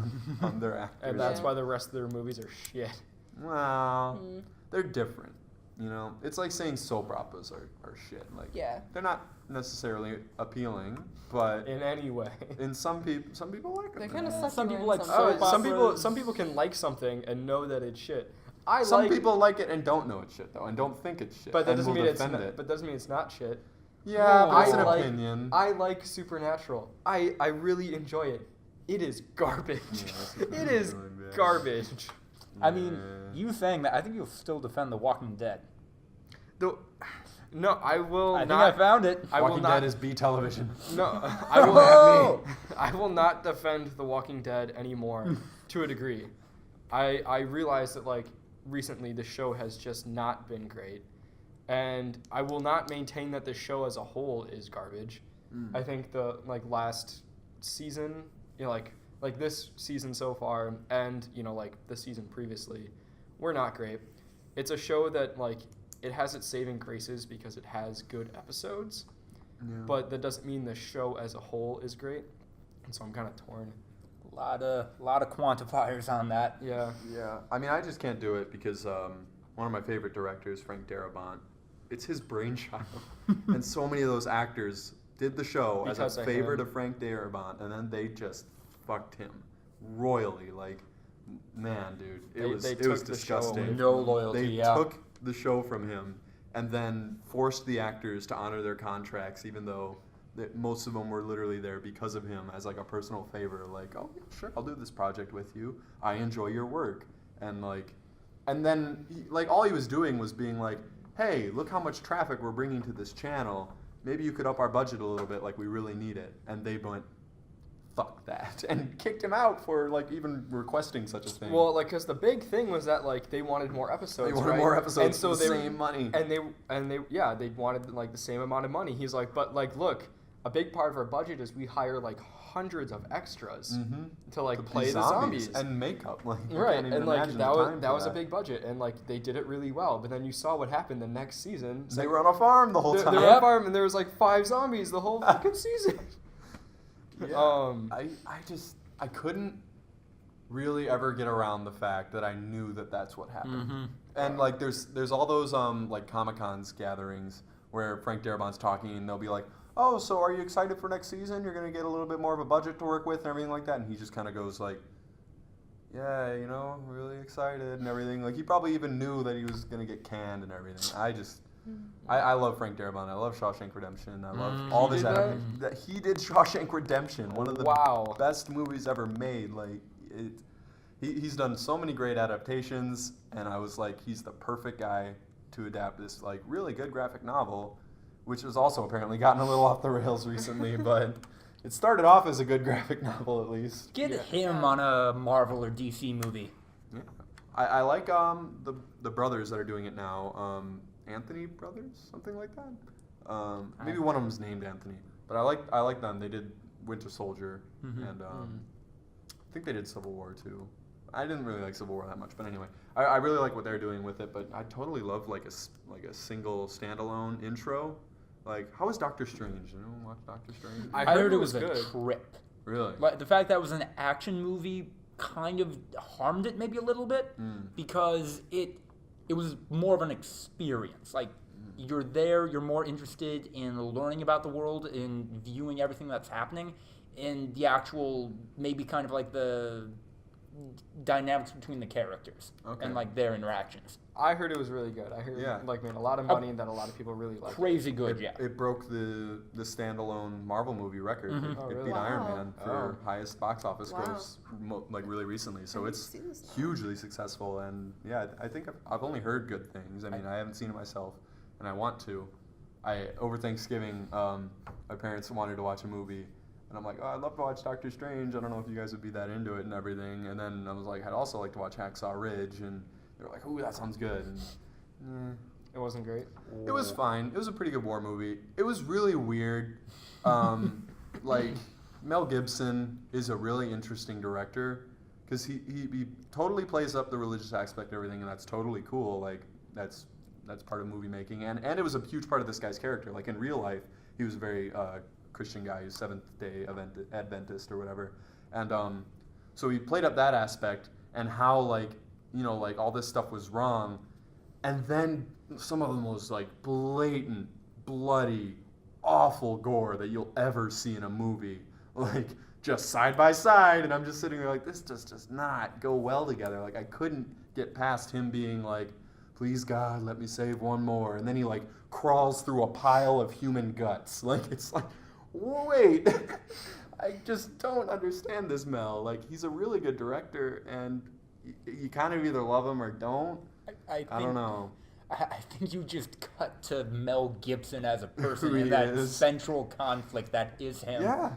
B: on their actors.
A: And that's
D: Yeah.
A: why the rest of their movies are shit.
B: Well,
D: Mm.
B: they're different. You know, it's like saying soap operas are shit. Like,
D: Yeah.
B: they're not necessarily appealing, but
A: In any way.
B: in some people like
D: They
B: them.
D: kind of suck
C: Some
D: you
C: people
D: in
C: like
D: sometimes.
C: soap
A: some
C: operas.
A: people can like something and know that it's shit. I
B: Some
A: like,
B: people like it and don't know it's shit though, and don't think it's shit.
A: but that
B: and
A: doesn't
B: will
A: mean it's
B: defend
A: not,
B: it.
A: but doesn't mean it's not shit.
B: Yeah,
C: No,
B: but it's
A: I
B: an
A: like-
B: opinion.
A: I like Supernatural. I really enjoy it. It is garbage.
B: Yeah,
A: It is
B: really bad.
A: garbage.
C: I mean,
B: Yeah.
C: you saying that, I think you'll still defend The Walking Dead.
A: No, I will
C: I think
A: not.
C: I found it.
A: I
B: Walking
A: will not.
B: Dead is B television.
A: No, I will.
C: Oh!
A: I will not defend The Walking Dead anymore. To a degree, I realize that like recently the show has just not been great, and I will not maintain that the show as a whole is garbage. I think the like last season, you know, like this season so far, and you know like the season previously, were not great. It's a show that like it has its saving graces because it has good episodes.
B: Yeah.
A: But that doesn't mean the show as a whole is great, and so I'm kind of torn.
C: A lot of quantifiers on that.
A: Yeah.
B: Yeah, I mean, I just can't do it because one of my favorite directors, Frank Darabont, it's his brainchild, and so many of those actors did the show
A: Because
B: as a
A: of
B: favorite
A: him.
B: of Frank Darabont, and then they just fucked him royally. Like, man, dude,
A: They
B: it was
A: took
B: was
A: the show
B: disgusting.
A: away.
C: No loyalty.
B: They
C: Yeah.
B: took the show from him and then forced the actors to honor their contracts, even though most of them were literally there because of him as like a personal favor. Like, oh, sure, I'll do this project with you. I enjoy your work, and then all he was doing was being like, hey, look how much traffic we're bringing to this channel. Maybe you could up our budget a little bit, like we really need it. And they went, fuck that, and kicked him out for like even requesting such a thing.
A: Well, like, cause the big thing was that like they wanted more episodes.
B: they wanted
A: right?
B: more episodes
A: and so
B: for the
A: they,
B: same money.
A: And they they wanted like the same amount of money. He's like, but like, look, a big part of our budget is we hire like hundreds of extras to like play the zombies.
B: and makeup. Like, you
A: Right,
B: can't even
A: and like
B: imagine
A: that
B: the
A: was
B: time
A: that
B: for
A: was a big budget, and like they did it really well. But then you saw what happened the next season.
B: They were on a farm the whole
A: They
B: time.
A: were on a farm, and there was like 5 zombies the whole fucking season.
B: Yeah. I couldn't really ever get around the fact that I knew that that's what happened.
C: Mm-hmm.
B: And like there's all those like Comic-Cons gatherings where Frank Darabont's talking and they'll be like, "Oh, so are you excited for next season? You're going to get a little bit more of a budget to work with and everything like that." And he just kind of goes like, "Yeah, really excited and everything." Like he probably even knew that he was going to get canned and everything. I just I love Frank Darabont. I love Shawshank Redemption. I love all
A: He
B: this.
A: did
B: That he did Shawshank Redemption, one of the best movies ever made. Like he's done so many great adaptations, and I was like, he's the perfect guy to adapt this like really good graphic novel, which has also apparently gotten a little off the rails recently, but it started off as a good graphic novel at least.
C: Get him on a Marvel or DC movie.
B: Yeah. I like the brothers that are doing it now. Anthony Brothers, something like that. Maybe one of them's named Anthony, but I like them. They did Winter Soldier, and I think they did Civil War too. I didn't really like Civil War that much, but anyway, I really like what they're doing with it. But I totally love like a single standalone intro. Like, how was Doctor Strange? Did anyone watch Doctor Strange?
C: I heard it was a trip.
B: Really?
C: But the fact that it was an action movie kind of harmed it maybe a little bit because it was more of an experience. Like, you're there, you're more interested in learning about the world, in viewing everything that's happening, and the actual, maybe kind of like the dynamics between the characters and like their interactions.
A: I heard it was really good. I heard like made a lot of money and that a lot of people really liked
C: Crazy good,
B: It broke the standalone Marvel movie record. It beat Iron Man for highest box office gross like really recently. So it's hugely successful, and I think I've only heard good things. I mean, I haven't seen it myself, and I want to. Over Thanksgiving, my parents wanted to watch a movie. And I'm like, oh, I'd love to watch Doctor Strange. I don't know if you guys would be that into it and everything. And then I was like, I'd also like to watch Hacksaw Ridge. And they were like, ooh, that sounds good. And,
A: It wasn't great.
B: It was fine. It was a pretty good war movie. It was really weird. Like, Mel Gibson is a really interesting director because he totally plays up the religious aspect of everything, and that's totally cool. Like, that's part of movie making. And it was a huge part of this guy's character. Like, in real life, he was a very Christian guy who's Seventh-day Adventist or whatever, and so he played up that aspect and how like all this stuff was wrong, and then some of the most like blatant, bloody, awful gore that you'll ever see in a movie, like just side by side, and I'm just sitting there like this just does not go well together. Like I couldn't get past him being like, please God, let me save one more, and then he like crawls through a pile of human guts. Like it's like, wait, I just don't understand this Mel. Like, he's a really good director, and you kind of either love him or don't. I don't know.
C: I think you just cut to Mel Gibson as a person in that central conflict that is him.
B: Yeah.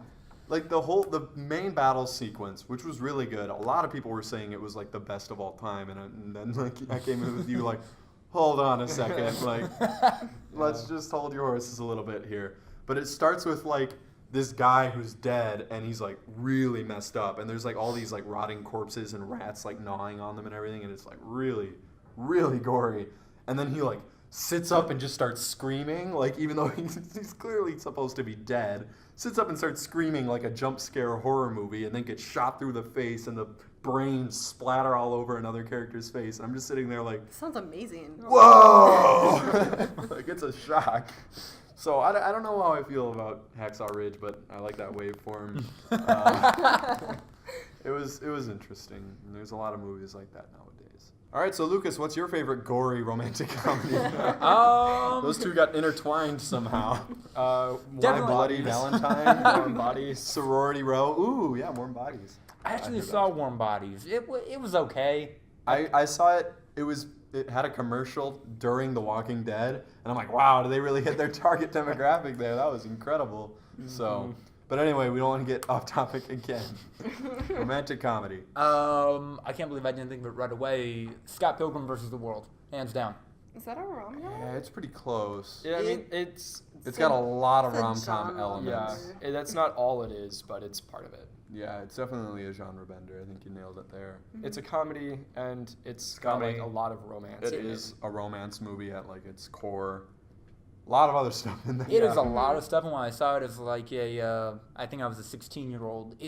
B: Like, the main battle sequence, which was really good. A lot of people were saying it was, like, the best of all time, and then, like, I came in with you, like, hold on a second. Like, let's just hold your horses a little bit here. But it starts with, like, this guy who's dead, and he's, like, really messed up. And there's, like, all these, like, rotting corpses and rats, like, gnawing on them and everything. And it's, like, really, really gory. And then he, like, sits up and just starts screaming. Like, even though he's clearly supposed to be dead. Sits up and starts screaming like a jump scare horror movie, and then gets shot through the face, and the brains splatter all over another character's face. And I'm just sitting there, like...
D: Sounds amazing.
B: Whoa! Like, it's a shock. So I don't know how I feel about Hacksaw Ridge, but I like that waveform. It was interesting. There's a lot of movies like that nowadays. All right, so Lucas, what's your favorite gory romantic comedy? Those two got intertwined somehow. My Bloody Valentine, Warm Bodies, Sorority Row. Ooh, yeah, Warm Bodies.
C: I actually saw Warm Bodies. It was okay.
B: I saw it. It had a commercial during The Walking Dead, and I'm like, wow, did they really hit their target demographic there? That was incredible. So, but anyway, we don't want to get off topic again. Romantic comedy.
C: I can't believe I didn't think of it right away. Scott Pilgrim versus the World, hands down.
D: Is that a rom-com?
B: Yeah, it's pretty close.
A: Yeah, I mean, it's
B: got a lot of
D: it's a
B: rom-com
D: genre.
B: elements.
A: Yeah, that's not all it is, but it's part of it.
B: Yeah, it's definitely a genre bender. I think you nailed it there.
A: It's a comedy, and it's got like a lot of romance.
B: It is a romance movie at like its core. A lot of other stuff in there.
C: It is a lot of stuff, and when I saw it as like I think I was a 16-year-old,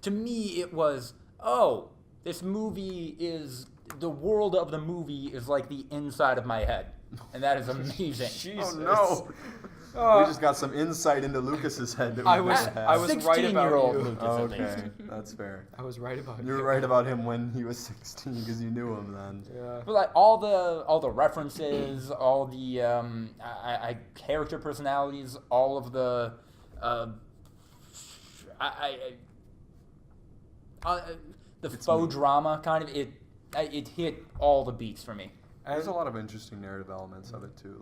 C: to me it was, oh, this movie is, the world of the movie is like the inside of my head, and that is amazing.
A: Jesus.
B: Oh no. We just got some insight into Lucas's head that we
A: I was
B: never had.
A: I was right about
C: 16-year-old
A: you.
C: Lucas,
B: Oh,
C: at least.
B: okay, that's fair.
A: I was right about
B: You were right about him when he was 16 because you knew him then.
A: Yeah.
C: But like all the references, all the character personalities, all of the the
B: It's
C: faux
B: me.
C: drama kind of it hit all the beats for me.
B: There's a lot of interesting narrative elements of it too.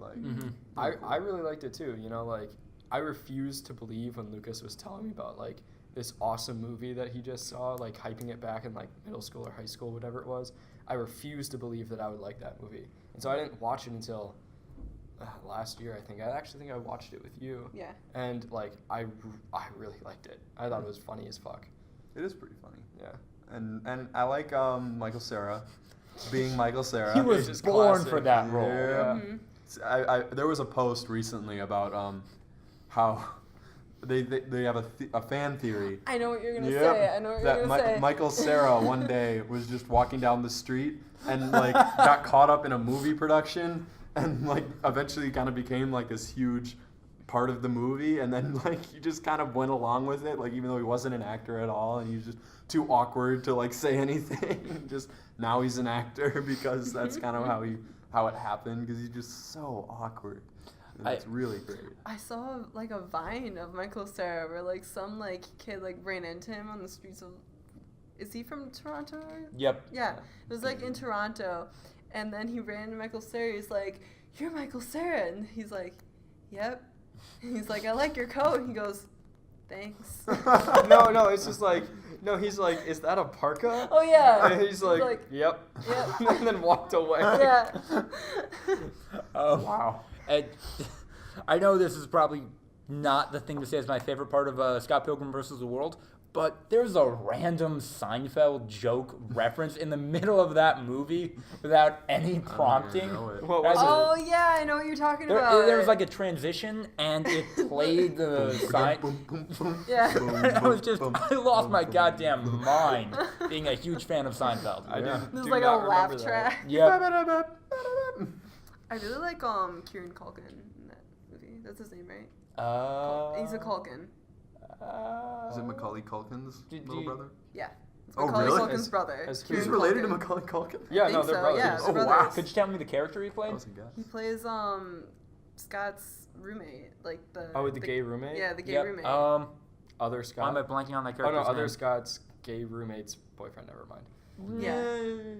B: Like,
A: I really liked it too. You know, like I refused to believe when Lucas was telling me about like this awesome movie that he just saw, like hyping it back in like middle school or high school, whatever it was. I refused to believe that I would like that movie, and so I didn't watch it until last year. I think I actually think I watched it with you.
D: Yeah.
A: And like I really liked it. I thought it was funny as fuck.
B: it is pretty funny.
A: Yeah.
B: And I like Michael Cera being Michael Cera.
C: He was
A: just
C: born
A: classic.
C: for that role.
B: Yeah.
D: Mhm.
B: There was a post recently about how they have a fan theory.
D: I know what you're gonna
B: Yep.
D: say. I know what
B: that
D: you're gonna say.
B: Michael Cera one day was just walking down the street and like got caught up in a movie production and like eventually kind of became like this huge part of the movie, and then like he just kind of went along with it, like even though he wasn't an actor at all and he was just too awkward to like say anything. Just now he's an actor because that's kind of how it happened, because he's just so awkward. And it's really great.
D: I saw like a Vine of Michael Cera where like some like kid like ran into him on the streets of. Is he from Toronto?
C: Yep.
D: Yeah, it was like in Toronto, and then he ran into Michael Cera. He's like, "You're Michael Cera," and he's like, "Yep." He's like, "I like your coat." And he goes, "Thanks."
A: No, it's just like no. He's like, is that a parka?
D: Oh yeah.
A: And he's like, yep.
D: Yep.
A: And then walked away.
D: Yeah.
C: Wow. I know this is probably not the thing to say is my favorite part of Scott Pilgrim vs. the World, but there's a random Seinfeld joke reference in the middle of that movie without any prompting.
A: What was
D: Oh yeah, I know what you're talking about.
C: There was like a transition, and it played the Seinfeld.
D: Yeah.
C: I was just, I lost my goddamn mind being a huge fan of Seinfeld.
A: I didn't.
D: There's
A: do
D: like a
A: not
D: laugh
A: remember that.
D: track.
C: Yep.
D: I really like Kieran Culkin in that movie. That's his name, right? He's a Culkin.
B: Is it Macaulay Culkin's little brother?
D: Yeah. It's
B: Oh,
D: Macaulay
B: really?
D: Culkin's brother.
A: as
B: He's
A: Kieran
B: related to
D: Culkin.
B: Macaulay Culkin?
A: Yeah,
D: I
A: no,
D: think
A: they're
D: so,
A: brothers.
D: yeah,
B: Oh,
D: they're
B: wow.
D: brothers.
C: Could you tell me the character he
B: That
C: played?
B: was a guess.
D: He plays Scott's roommate, like the.
A: Oh, with the gay roommate.
D: Yeah, the gay
C: Yep.
D: roommate.
A: Other
C: Why
A: Scott.
C: am I blanking on that
A: Oh
C: character?
A: no, other Scott's gay roommate's boyfriend. Never mind.
D: Yeah.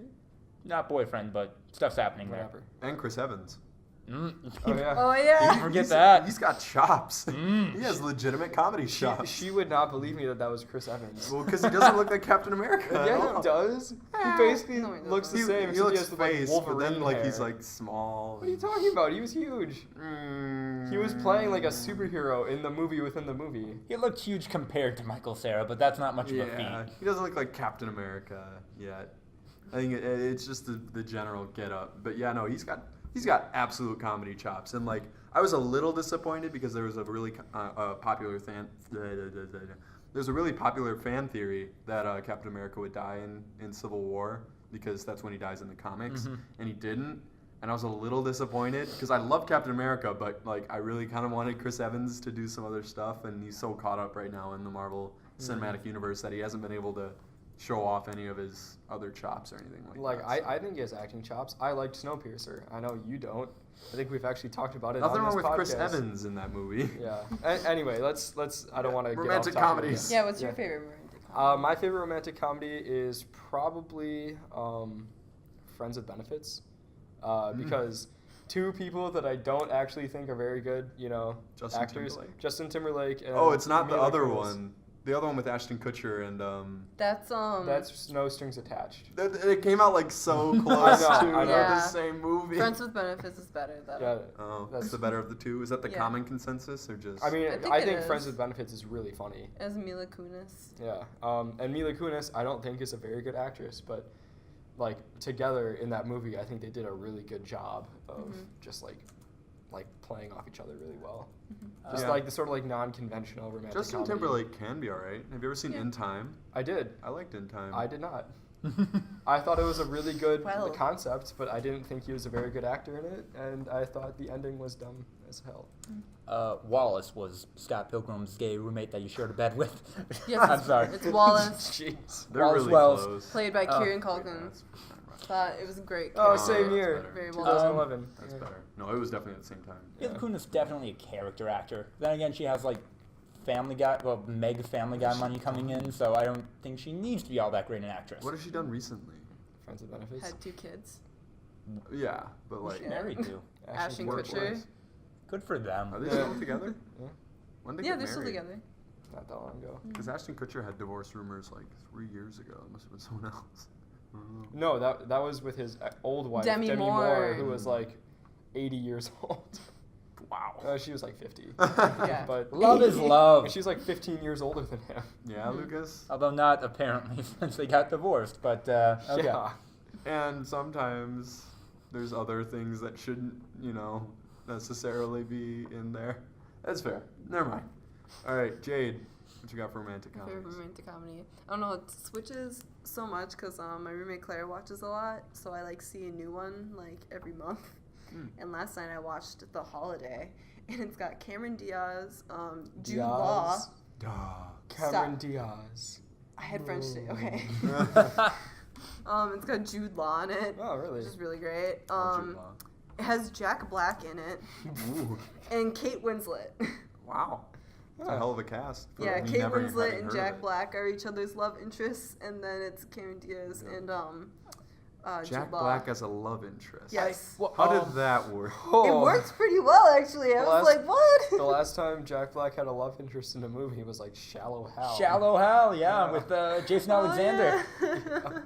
C: Not boyfriend, but stuff's happening
A: Whatever.
B: And Chris Evans.
C: there.
A: Oh yeah.
D: Oh yeah.
C: Forget that.
B: He's got chops. He has legitimate comedy chops.
A: She would not believe me that was Chris Evans.
B: Well, because he doesn't look like Captain America. at
A: Yeah,
B: all.
A: he does. He basically
D: No, he
A: looks the
B: He,
A: same.
B: he
A: except
B: looks
A: has the, like,
B: face, but then
A: Wolverine
B: like he's
A: hair.
B: like small.
A: What are you talking about? He was huge. He was playing like a superhero in the movie within the movie.
C: He looked huge compared to Michael Cera, but that's not much of a
B: Yeah,
C: feat.
B: he doesn't look like Captain America yet. I think it's just the general get up. But yeah, no, he's got absolute comedy chops. And like I was a little disappointed because there was a really popular there's a really popular fan theory that Captain America would die in Civil War, because that's when he dies in the comics, and he didn't. And I was a little disappointed because I love Captain America, but like I really kind of wanted Chris Evans to do some other stuff, and he's so caught up right now in the Marvel Cinematic Universe that he hasn't been able to show off any of his other chops or anything like that.
A: I think he has acting chops. I liked Snowpiercer. I know you don't. I think we've actually talked about it.
B: Nothing
A: on
B: wrong
A: this
B: with Chris
A: podcast.
B: Evans in that movie.
A: Yeah. Anyway, let's. I don't want to
B: Romantic
A: get off topic
B: comedies.
A: again.
D: Yeah. What's your
A: Yeah.
D: favorite romantic comedy?
A: My favorite romantic comedy is probably Friends with Benefits, because two people that I don't actually think are very good,
B: Justin
A: actors.
B: Timberlake.
A: Justin Timberlake. And
B: Oh, it's not the
A: Mila
B: other
A: Kunis.
B: one. The other one with Ashton Kutcher and
D: That's
A: That's No Strings Attached.
B: it came out like so close
A: I know,
B: to
A: I know.
D: Yeah.
B: the same movie.
D: Friends with Benefits is better though.
A: Yeah.
B: Oh,
A: That's-
B: that's the better of the two. Is that the
D: Yeah.
B: common consensus or just?
A: I mean,
D: I think
A: I
D: it
A: think
D: is.
A: Friends with Benefits is really funny.
D: As Mila Kunis.
A: Yeah. And Mila Kunis, I don't think is a very good actress, but like together in that movie, I think they did a really good job of just like playing off each other really well. Just
B: Yeah.
A: like the sort of like non-conventional romantic
B: Justin
A: comedy.
B: Timberlake can be alright. Have you ever seen
D: Yeah.
B: In Time?
A: I did.
B: I liked In Time.
A: I did not. I thought it was a really good
D: Well.
A: concept, but I didn't think he was a very good actor in it, and I thought the ending was dumb as hell.
C: Wallace was Scott Pilgrim's gay roommate that you shared a bed with.
D: Yes,
C: I'm sorry.
D: It's Wallace,
A: Jeez.
B: They're
C: Wallace
B: really
C: Wells.
B: close.
D: played by
C: Oh.
D: Kieran Culkin. Thought it was a great.
A: Oh,
D: character.
A: same
B: that's
A: year.
B: better.
D: Very well.
A: 2011.
B: That's
A: Yeah.
B: better. No, it was definitely at the same time.
C: Mila Kunis definitely a character actor. Then again, she has like Family Guy, mega Family Guy money coming in, so I don't think she needs to be all that great an actress.
B: What has she done recently?
A: Friends with Benefits.
D: Had 2 kids.
B: Yeah, but
C: Who's
B: like,
C: she married to?
D: Ashton
B: workplace.
D: Kutcher.
C: Good for them.
B: Are they
A: Yeah.
B: still together?
A: Yeah.
B: When did they
D: Yeah,
B: get
D: they're still
B: married?
D: together.
A: Not that long ago.
B: Because Ashton Kutcher had divorce rumors like 3 years ago. It must have been someone else. I don't
A: No,
B: know.
A: that was with his old wife,
D: Demi Moore.
A: who was like 80 years old.
B: Wow.
A: She was like 50.
D: Yeah.
A: But
C: Love is love.
A: she's like 15 years older than him.
B: Yeah, Lucas.
C: Although not apparently since they got divorced, but okay.
A: Yeah.
B: And sometimes there's other things that shouldn't, necessarily be in there. That's fair. Never mind. All right, Jade, what you got for romantic
D: My favorite
B: comedies?
D: romantic comedy. I don't know, it switches so much because my roommate Claire watches a lot, so I like see a new one like every month.
B: Mm.
D: And last night I watched The Holiday, and it's got Cameron Diaz, Jude Law.
B: Duh.
A: Cameron
D: Stop.
A: Diaz.
D: I had French today. Okay.
B: Oh,
D: It's got Jude Law in it,
A: Oh, really?
D: which is really great.
B: Jude Law.
D: It has Jack Black in it
B: Ooh,
D: and Kate Winslet.
B: wow. It's a hell of a cast. for
D: Yeah,
B: me
D: Kate
B: never
D: Winslet
B: having
D: and
B: heard
D: Jack
B: of it.
D: Black are each other's love interests, and then it's Cameron Diaz
B: Yeah.
D: and
B: Jack
D: Jude Law.
B: Black as a love interest.
D: Yes.
B: How did that work?
D: It works pretty well, actually. I
A: The
D: was
A: last-
D: like, what?
A: The last time Jack Black had a love interest in a movie was like Shallow Hal.
C: Shallow Hal, yeah,
A: Yeah.
C: with Jason
D: Oh,
C: Alexander.
D: yeah.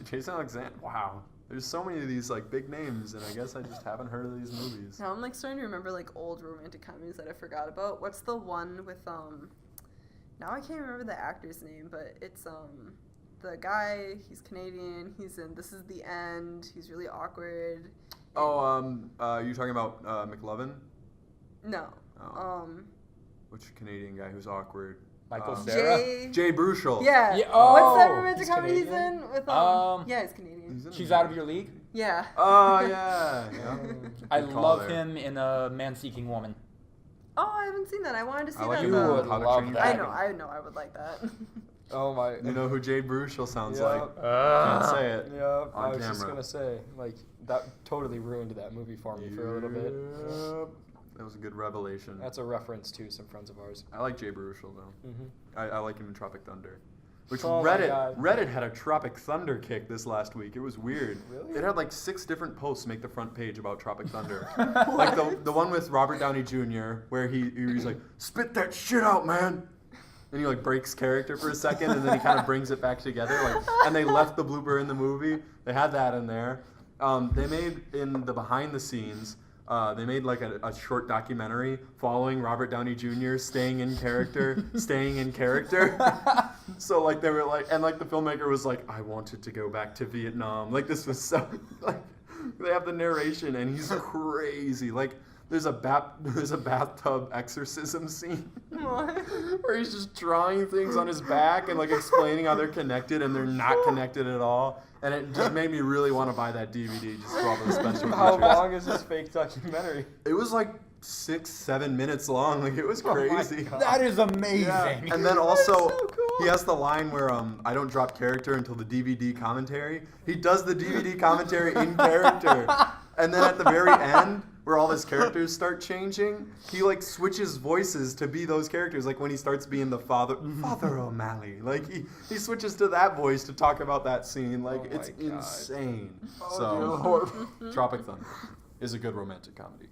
B: Jason Alexander. Wow. There's so many of these like big names, and I guess I just haven't heard of these movies.
D: Now I'm like starting to remember like old romantic comedies that I forgot about. What's the one with now I can't remember the actor's name, but it's the guy, he's Canadian, he's in This Is the End, he's really awkward.
B: Oh, you talking about McLovin?
D: No.
B: Oh. Which Canadian guy who's awkward?
C: Michael Cera.
B: Jay Bruchel.
D: Yeah.
C: Yeah,
D: What's that
C: oh,
D: romantic
A: he's
D: comedy he's
A: Canadian?
D: in with yeah, he's Canadian.
B: He's in
C: She's
B: it.
C: out of your league.
D: Yeah.
B: Oh yeah. yeah.
C: I
B: Good call
C: love
B: there.
C: him in A Man Seeking Woman.
D: Oh, I haven't seen that. I wanted to see
B: I like
D: that
B: him
C: You
B: in
D: though.
C: would
B: How to
C: love
B: Train
C: that.
B: Your
D: I know, I would like that.
A: Oh my.
B: You know who Jade Bruchel sounds
A: Yeah.
B: like?
C: Ah.
B: Can't say it.
A: Yeah,
B: On
A: I was just
B: camera.
A: gonna say, like, that totally ruined that movie for me for a little bit.
B: Yep. That was a good revelation.
A: That's a reference to some friends of ours.
B: I like Jay Baruchel though.
A: Mm-hmm.
B: I like him in Tropic Thunder. Which
A: Oh my God.
B: Reddit had a Tropic Thunder kick this last week. It was weird.
A: Really?
B: It had like 6 different posts make the front page about Tropic Thunder. Like the one with Robert Downey Jr. where he's like, spit that shit out, man. And he like breaks character for a second and then he kind of brings it back together. Like, and they left the blooper in the movie. They had that in there. They made in the behind the scenes. They made like a short documentary following Robert Downey Jr. staying in character. So like they were like, and like the filmmaker was like, I wanted to go back to Vietnam. Like this was so like they have the narration and he's crazy. Like there's a bathtub exorcism scene where he's just drawing things on his back and like explaining how they're connected and they're not connected at all. And it just made me really want to buy that DVD just for all the special features.
A: How long is this fake documentary?
B: It was like 6-7 minutes long. Like it was crazy.
A: God.
C: That is amazing.
B: Yeah. And then also
D: so cool.
B: he has the line where I don't drop character until the DVD commentary. He does the DVD commentary in character. And then at the very end, where all his characters start changing, he like switches voices to be those characters. Like when he starts being the Father O'Malley, like he switches to that voice to talk about that scene. Like
A: Oh
B: it's
A: my God.
B: insane.
A: Oh,
B: So Tropic Thunder is a good romantic comedy.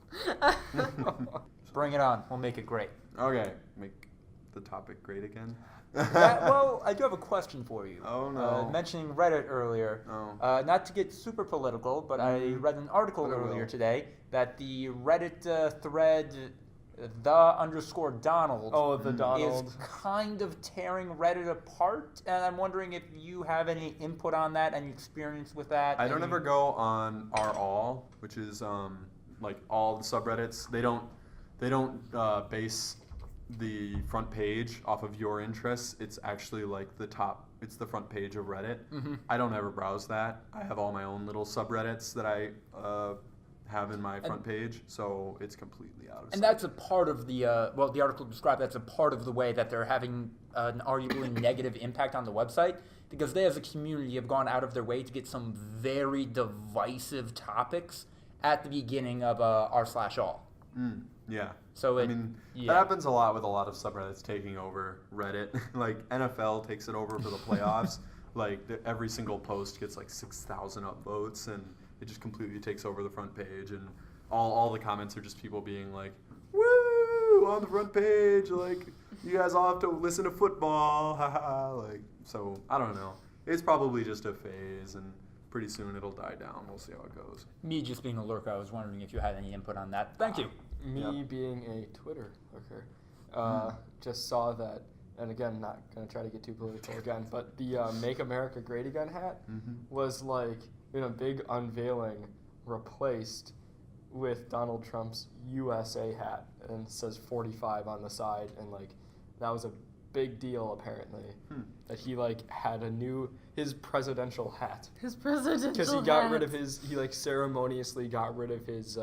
C: Bring it on. We'll make it great.
B: Okay, make the topic great again.
C: Well, I do have a question for you.
B: Oh, no.
C: Mentioning Reddit earlier,
B: Oh.
C: not to get super political, but I read an article
B: But I will.
C: earlier today that the Reddit thread, _Donald,
A: Oh, the Donald.
C: is kind of tearing Reddit apart, and I'm wondering if you have any input on that, any experience with that.
B: I don't
C: any-
B: ever go on r/all, which is like all the subreddits. They don't base the front page off of your interests, it's actually like the top. It's the front page of Reddit.
C: Mm-hmm.
B: I don't ever browse that. I have all my own little subreddits that I have in my front page, so it's completely out of sight.
C: And that's a part of the the article described. That's a part of the way that they're having an arguably negative impact on the website, because they as a community have gone out of their way to get some very divisive topics at the beginning of r/all.
B: Yeah.
C: So
B: I mean, that happens a lot with a lot of subreddits taking over Reddit. Like NFL takes it over for the playoffs. Like every single post gets like 6,000 upvotes, and it just completely takes over the front page. And all the comments are just people being like, "Woo!" on the front page. Like, you guys all have to listen to football. Haha. Like, so I don't know. It's probably just a phase, and pretty soon it'll die down. We'll see how it goes.
C: Me just being a lurker, I was wondering if you had any input on that. Thank you.
A: Me being a Twitter lurker, just saw that, and again, not going to try to get too political again, but the Make America Great Again hat was like, in a big unveiling, replaced with Donald Trump's USA hat, and it says 45 on the side, and like, that was a big deal apparently, that he like had his presidential hat.
D: His presidential hat.
A: Because he got rid of he like ceremoniously got rid of his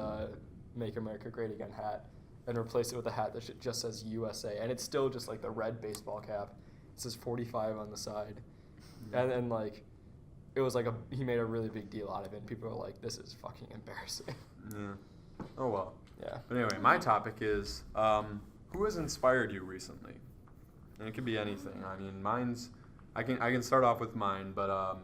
A: Make America Great Again hat and replaced it with a hat that just says USA, and it's still just like the red baseball cap. It says 45 on the side, and then like it was like he made a really big deal out of it. And people were like, "This is fucking embarrassing."
B: Yeah. Oh well.
A: Yeah.
B: But anyway, my topic is who has inspired you recently? And it could be anything. I mean, I can start off with mine, but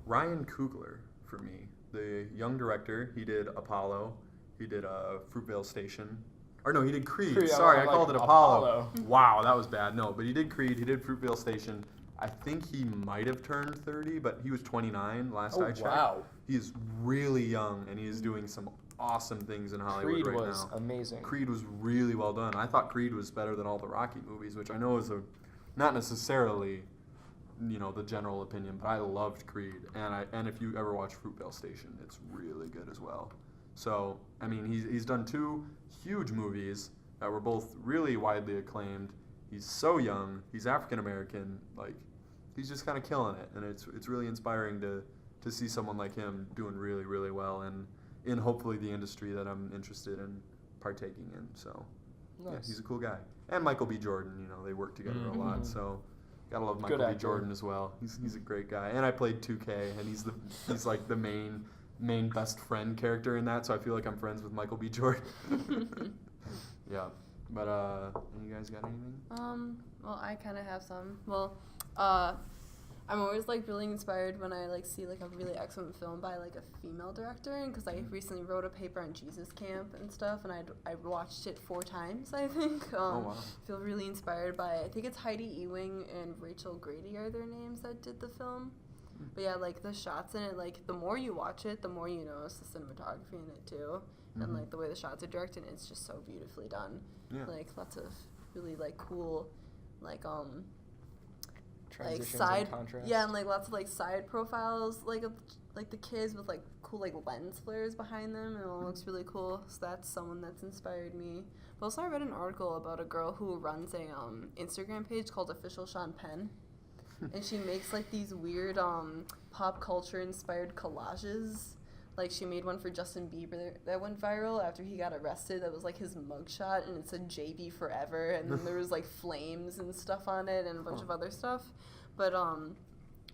B: Ryan Coogler for me, the young director. He did Apollo. He did Fruitvale Station. Or no, he did Creed. Sorry, I called it Apollo. Wow, that was bad. No, but he did Creed. He did Fruitvale Station. I think he might have turned 30, but he was 29 last I checked.
C: Wow.
B: He is really young, and he is doing some awesome things in Hollywood
A: Creed
B: right now.
A: was amazing.
B: Creed was really well done. I thought Creed was better than all the Rocky movies, which I know is not necessarily, the general opinion, but I loved Creed. And if you ever watch Fruitvale Station, it's really good as well. So, I mean, he's done 2 huge movies that were both really widely acclaimed. He's so young. He's African American. Like, he's just kind of killing it, and it's really inspiring to see someone like him doing really, really well, and in hopefully the industry that I'm interested in partaking in. So,
A: nice.
B: Yeah, he's a cool guy. And Michael B. Jordan, they work together a lot. So, gotta love Michael B. Jordan as well. He's a great guy. And I played 2K, and he's like the main best friend character in that. So I feel like I'm friends with Michael B. Jordan. Yeah. But you guys got anything?
D: Well, I kind of have some. Well, I'm always like really inspired when I like see like a really excellent film by like a female director, and because I recently wrote a paper on Jesus Camp and stuff, and I watched it 4 times, I think.
B: Oh wow!
D: Feel really inspired by it. I think it's Heidi Ewing and Rachel Grady are their names that did the film. But yeah, like the shots in it, like the more you watch it, the more you notice the cinematography in it too, and like the way the shots are directed, it's just so beautifully done.
B: Yeah.
D: Like lots of really like cool, like
A: Transitions
D: side,
A: and contrast.
D: yeah, and like lots of like side profiles, like of like the kids with like cool like lens flares behind them, and it all looks really cool. So that's someone that's inspired me. But also I read an article about a girl who runs a Instagram page called Official Sean Penn, and she makes like these weird pop culture inspired collages. Like she made one for Justin Bieber that went viral after he got arrested. That was like his mugshot, and it said JB forever, and then there was like flames and stuff on it, and a bunch of other stuff. But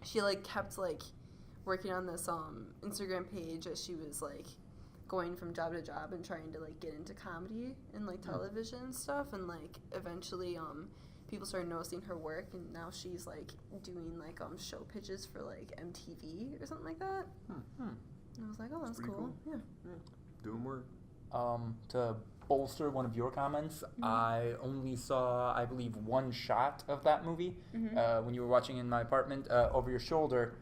D: she like kept like working on this Instagram page as she was like going from job to job and trying to like get into comedy and like television and stuff, and like eventually people started noticing her work, and now she's like doing like show pitches for like MTV or something like that. And I was like, oh, that's cool. Yeah.
B: Doing work.
C: To bolster one of your comments, I only saw, I believe, 1 shot of that movie when you were watching in my apartment over your shoulder.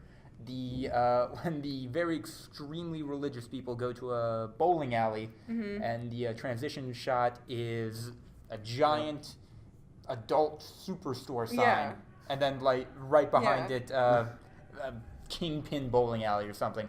C: When the very extremely religious people go to a bowling alley, and the transition shot is a giant adult superstore sign, and then like right behind it, Kingpin Bowling Alley or something.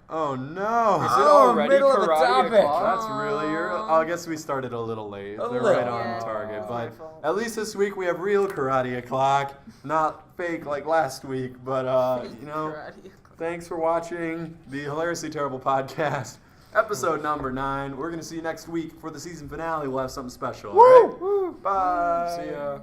B: Oh no!
A: Is it already
C: middle of the
A: karate
C: topic.
A: o'clock?
B: That's really I guess we started a little late.
C: A
B: They're
C: little.
B: right on
D: Yeah,
B: target.
D: it's my
B: But
D: fault.
B: at least this week we have real karate o'clock, not fake like last week. But
D: Karate.
B: thanks for watching the Hilariously Terrible podcast, episode number 9. We're gonna see you next week for the season finale. We'll have something special. All right?
C: Woo!
B: Bye.
A: See ya.